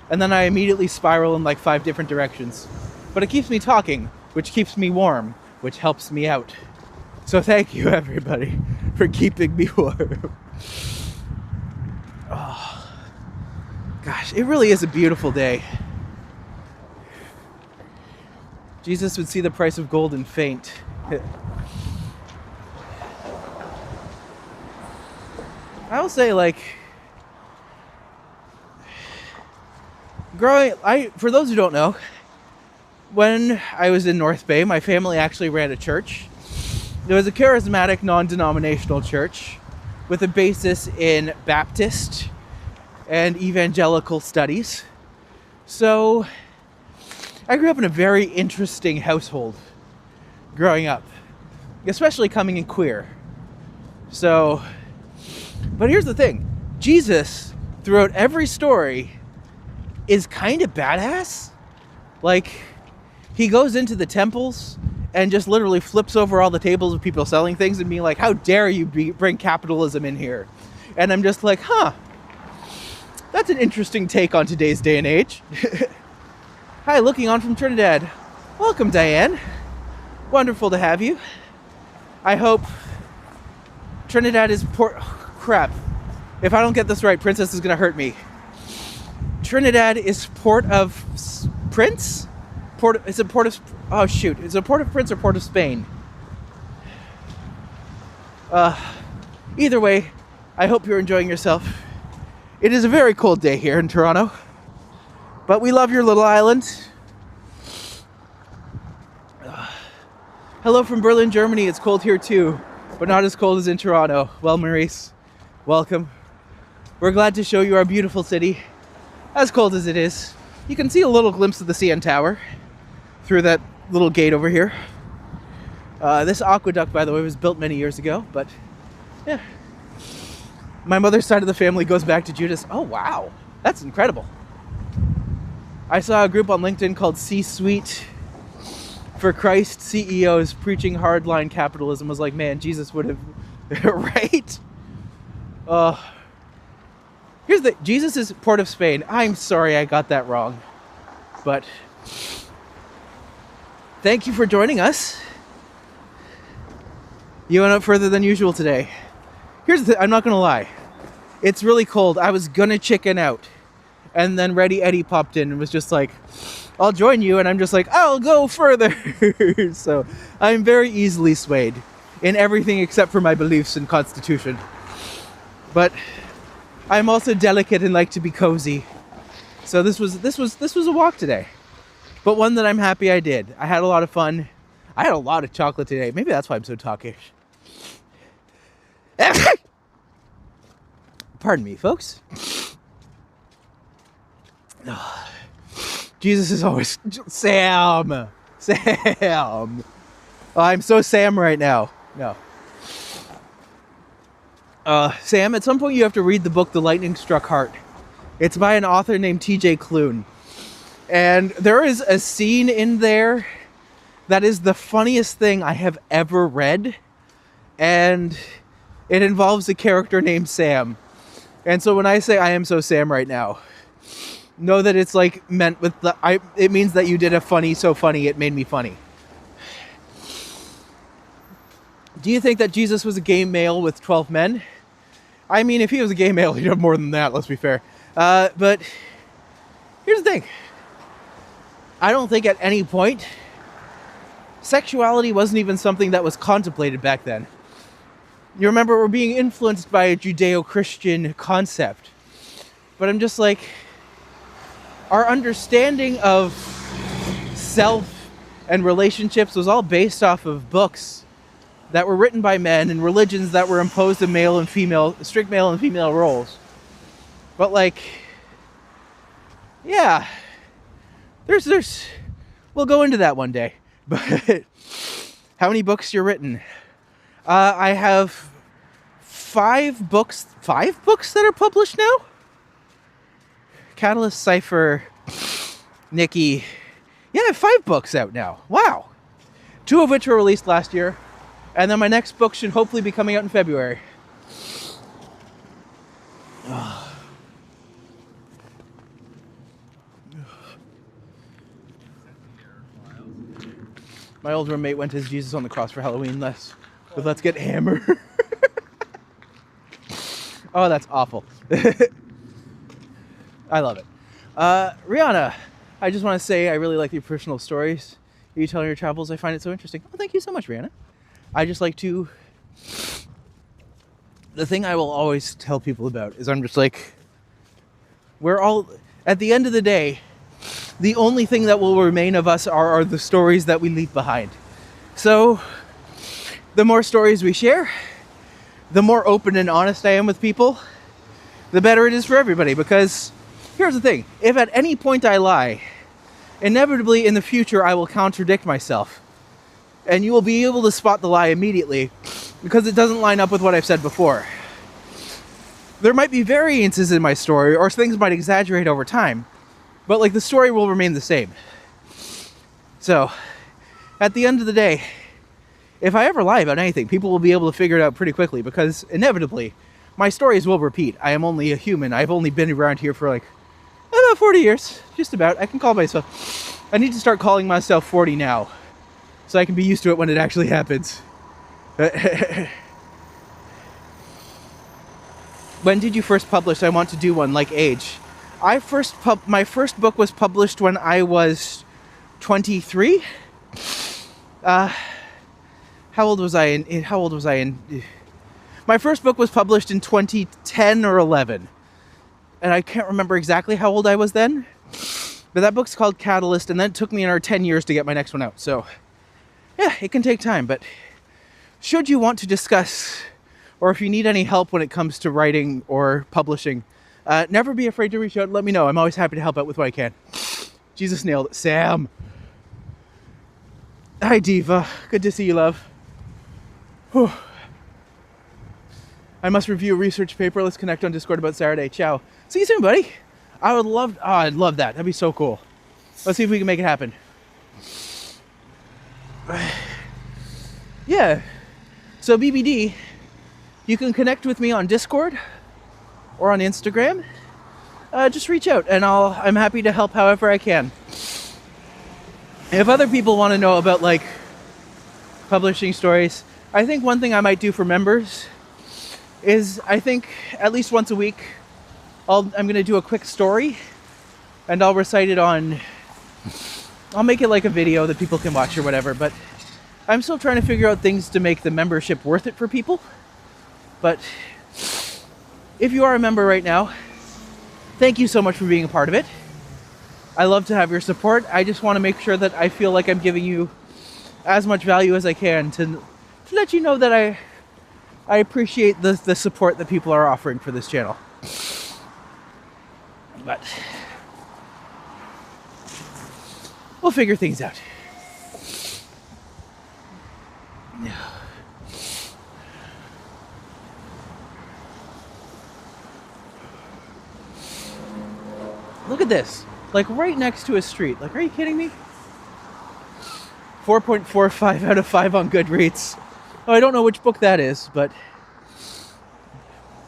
and then I immediately spiral in like 5 different directions. But it keeps me talking, which keeps me warm, which helps me out. So thank you, everybody, for keeping me warm. Oh, gosh, it really is a beautiful day. Jesus would see the price of gold and faint. I will say, like, for those who don't know, when I was in North Bay, my family actually ran a church. It was a charismatic, non-denominational church with a basis in Baptist and evangelical studies. So I grew up in a very interesting household growing up, especially coming in queer. So, but here's the thing. Jesus, throughout every story, is kind of badass. Like, he goes into the temples and just literally flips over all the tables of people selling things and being like, how dare you bring capitalism in here? And I'm just like, that's an interesting take on today's day and age. Hi, looking on from Trinidad. Welcome, Diane. Wonderful to have you. I hope Trinidad is crap. If I don't get this right, Princess is going to hurt me. Trinidad is Port of Prince? Is it Port of... Oh, shoot. Is it Port of Prince or Port of Spain? Either way, I hope you're enjoying yourself. It is a very cold day here in Toronto. But we love your little island. Hello from Berlin, Germany. It's cold here too, but not as cold as in Toronto. Well, Maurice, welcome. We're glad to show you our beautiful city. As cold as it is, you can see a little glimpse of the CN Tower through that little gate over here. This aqueduct, by the way, was built many years ago, but yeah. My mother's side of the family goes back to Judas. Oh, wow. That's incredible. I saw a group on LinkedIn called C-Suite for Christ CEOs preaching hardline capitalism. I was like, man, Jesus would have, right? Here's the Jesus is Port of Spain. I'm sorry I got that wrong. But thank you for joining us. You went up further than usual today. Here's the thing, I'm not gonna lie. It's really cold. I was gonna chicken out. And then Ready Eddie popped in and was just like, I'll join you. And I'm just like, I'll go further. So I'm very easily swayed in everything except for my beliefs and constitution. But I'm also delicate and like to be cozy. So this was a walk today. But one that I'm happy I did. I had a lot of fun. I had a lot of chocolate today. Maybe that's why I'm so talkish. Pardon me, folks. Jesus is always Sam. Oh, I'm so Sam right now. No. Sam, at some point you have to read the book The Lightning Struck Heart. It's by an author named T.J. Klune. And there is a scene in there that is the funniest thing I have ever read. And it involves a character named Sam. And so when I say I am so Sam right now, know that it's like meant with it means that you did a funny so funny it made me funny. Do you think that Jesus was a gay male with 12 men? I mean, if he was a gay male, he'd have more than that, let's be fair. But here's the thing. I don't think at any point sexuality wasn't even something that was contemplated back then. You remember, we're being influenced by a Judeo-Christian concept. But I'm just like, our understanding of self and relationships was all based off of books that were written by men and religions that were imposed in male and female, strict male and female roles. But like, yeah, there's, we'll go into that one day. But how many books you're written? I have 5 books that are published now? Catalyst, Cypher, Nikki. Yeah, I have 5 books out now. Wow. 2 of which were released last year. And then my next book should hopefully be coming out in February. My old roommate went as Jesus on the cross for Halloween. Let's get hammered. Oh, that's awful. I love it. Rihanna, I just want to say I really like your personal stories. You telling your travels. I find it so interesting. Oh, thank you so much, Rihanna. I just like to... The thing I will always tell people about is I'm just like... We're all... At the end of the day, the only thing that will remain of us are the stories that we leave behind. So, the more stories we share, the more open and honest I am with people, the better it is for everybody. Because, here's the thing. If at any point I lie, inevitably in the future I will contradict myself. And you will be able to spot the lie immediately because it doesn't line up with what I've said before. There might be variances in my story or things might exaggerate over time, but like the story will remain the same. So, at the end of the day, if I ever lie about anything, people will be able to figure it out pretty quickly because inevitably my stories will repeat. I am only a human. I've only been around here for like about 40 years, just about. I can call myself, I need to start calling myself 40 now so I can be used to it when it actually happens. When did you first publish? I want to do one, like age. My first book was published when I was 23. How old was I in? My first book was published in 2010 or 11. And I can't remember exactly how old I was then. But that book's called Catalyst, and then it took me another 10 years to get my next one out. So, yeah, it can take time. But should you want to discuss, or if you need any help when it comes to writing or publishing, never be afraid to reach out and let me know. I'm always happy to help out with what I can. Jesus nailed it. Sam. Hi, Diva. Good to see you, love. Whew. I must review a research paper. Let's connect on Discord about Saturday. Ciao. See you soon, buddy. I'd love that. That'd be so cool. Let's see if we can make it happen. Yeah. So BBD, you can connect with me on Discord. or on Instagram, just reach out and I'm happy to help however I can. If other people want to know about like publishing stories, I think one thing I might do for members is I think at least once a week I'm going to do a quick story and I'll recite it on, I'll make it like a video that people can watch or whatever, but I'm still trying to figure out things to make the membership worth it for people. But if you are a member right now, thank you so much for being a part of it. I love to have your support. I just want to make sure that I feel like I'm giving you as much value as I can to let you know that I appreciate the support that people are offering for this channel. But we'll figure things out. Look at this. Like right next to a street. Like, are you kidding me? 4.45 out of 5 on Goodreads. Oh, I don't know which book that is, but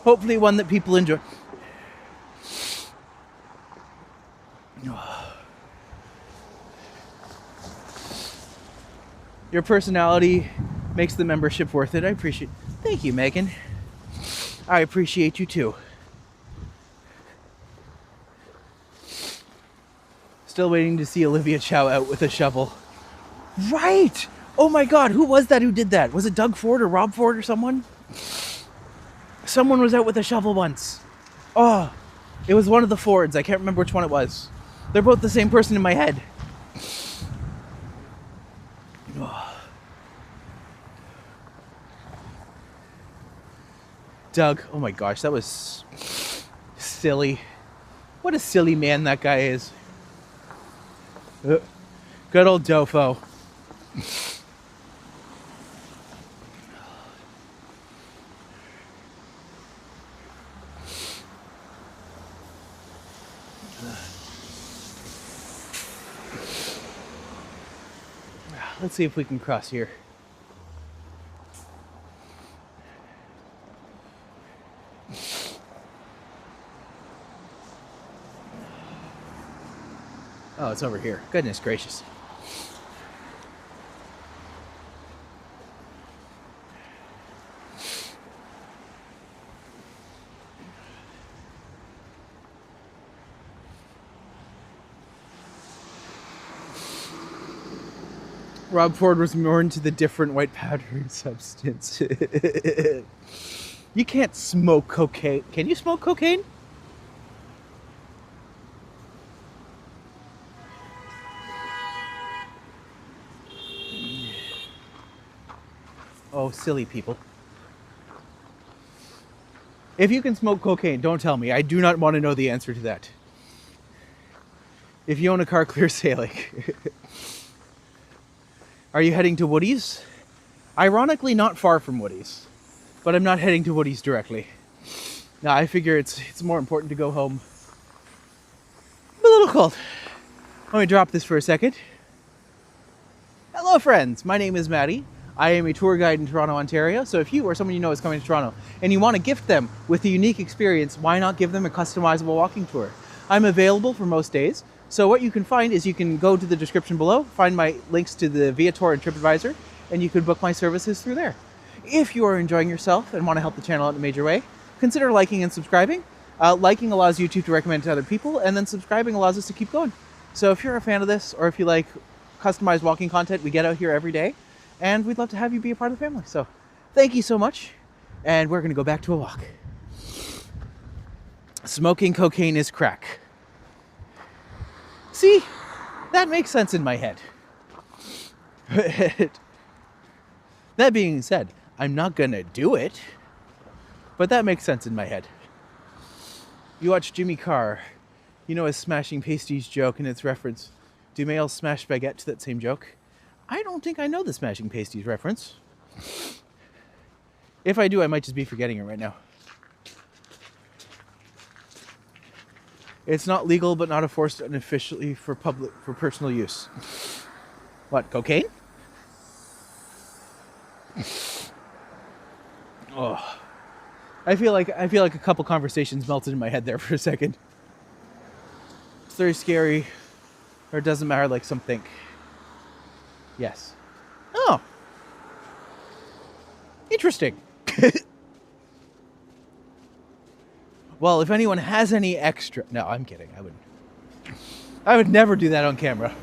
hopefully one that people enjoy. Your personality makes the membership worth it. I appreciate it. Thank you, Megan. I appreciate you too. Still waiting to see Olivia Chow out with a shovel. Right! Oh my god, who was that who did that? Was it Doug Ford or Rob Ford or someone? Someone was out with a shovel once. Oh, it was one of the Fords. I can't remember which one it was. They're both the same person in my head. Oh. Doug, oh my gosh, that was silly. What a silly man that guy is. Good old Dofo. Let's see if we can cross here. Oh, it's over here. Goodness gracious. Rob Ford was more into the different white powdering substance. You can't smoke cocaine. Can you smoke cocaine? Oh, silly people. If you can smoke cocaine, don't tell me. I do not want to know the answer to that. If you own a car, clear sailing. Are you heading to Woody's? Ironically, not far from Woody's, but I'm not heading to Woody's directly. Now, I figure it's more important to go home. I'm a little cold. Let me drop this for a second. Hello, friends. My name is Matti. I am a tour guide in Toronto, Ontario. So if you or someone you know is coming to Toronto and you want to gift them with a unique experience, why not give them a customizable walking tour? I'm available for most days. So what you can find is you can go to the description below, find my links to the VIATOR and TRIPADVISor, and you can book my services through there. If you are enjoying yourself and want to help the channel out in a major way, consider liking and subscribing. Liking allows YouTube to recommend to other people, and then subscribing allows us to keep going. So if you're a fan of this, or if you like customized walking content, we get out here every day, and we'd love to have you be a part of the family. So thank you so much, and we're going to go back to a walk. Smoking cocaine is crack. See, that makes sense in my head. That being said, I'm not gonna do it, but that makes sense in my head. You watch Jimmy Carr, you know his smashing pasties joke and its reference. Do males smash baguette to that same joke? I don't think I know the smashing pasties reference. If I do, I might just be forgetting it right now. It's not legal, but not enforced unofficially for personal use. What, cocaine? Oh, I feel like a couple conversations melted in my head there for a second. It's very scary, or it doesn't matter. Like some think. Yes. Oh, interesting. Well, if anyone has any extra, no, I'm kidding. I would never do that on camera.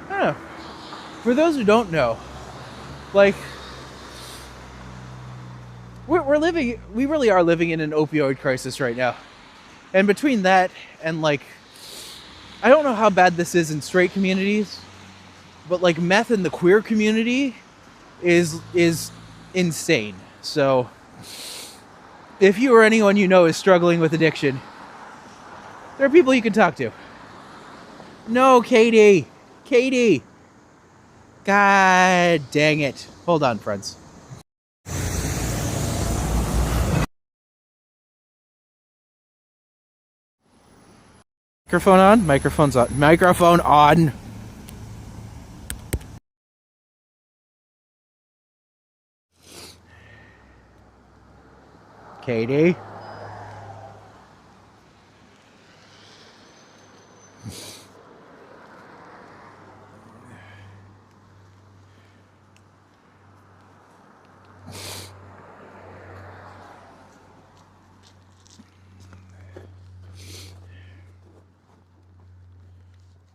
I don't know. For those who don't know, like, we really are living in an opioid crisis right now. And between that and, like, I don't know how bad this is in straight communities, but, like, meth in the queer community is insane. So, if you or anyone you know is struggling with addiction, there are people you can talk to. No, Katie! Katie! God dang it. Hold on, friends. Microphone on? Microphone's on. Microphone on! Katie?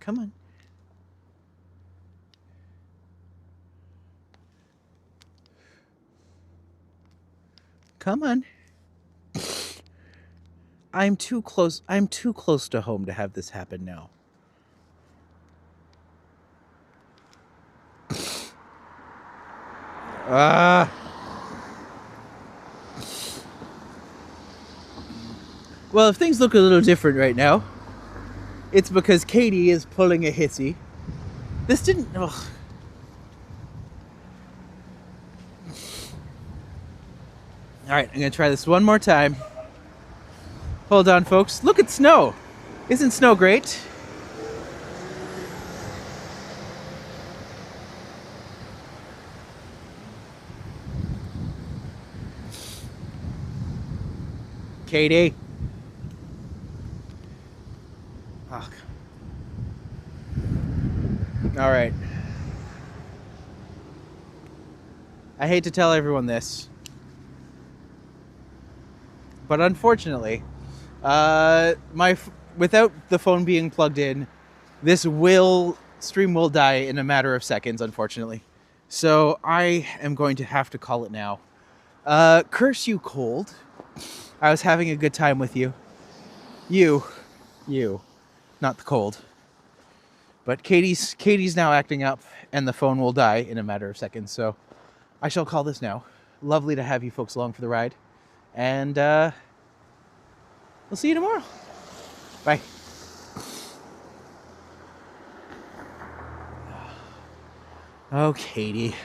Come on. Come on. I'm too close to home to have this happen now. Well, if things look a little different right now, it's because Katie is pulling a hissy. This didn't... Ugh. Alright, I'm going to try this one more time. Hold on, folks. Look at snow. Isn't snow great? Katie. Oh. All right. I hate to tell everyone this, but unfortunately, without the phone being plugged in, this stream will die in a matter of seconds, unfortunately. So I am going to have to call it now. Curse you, cold. I was having a good time with you. You, not the cold. But Katie's now acting up, and the phone will die in a matter of seconds. So I shall call this now. Lovely to have you folks along for the ride, and we'll see you tomorrow. Bye. Oh, Katie.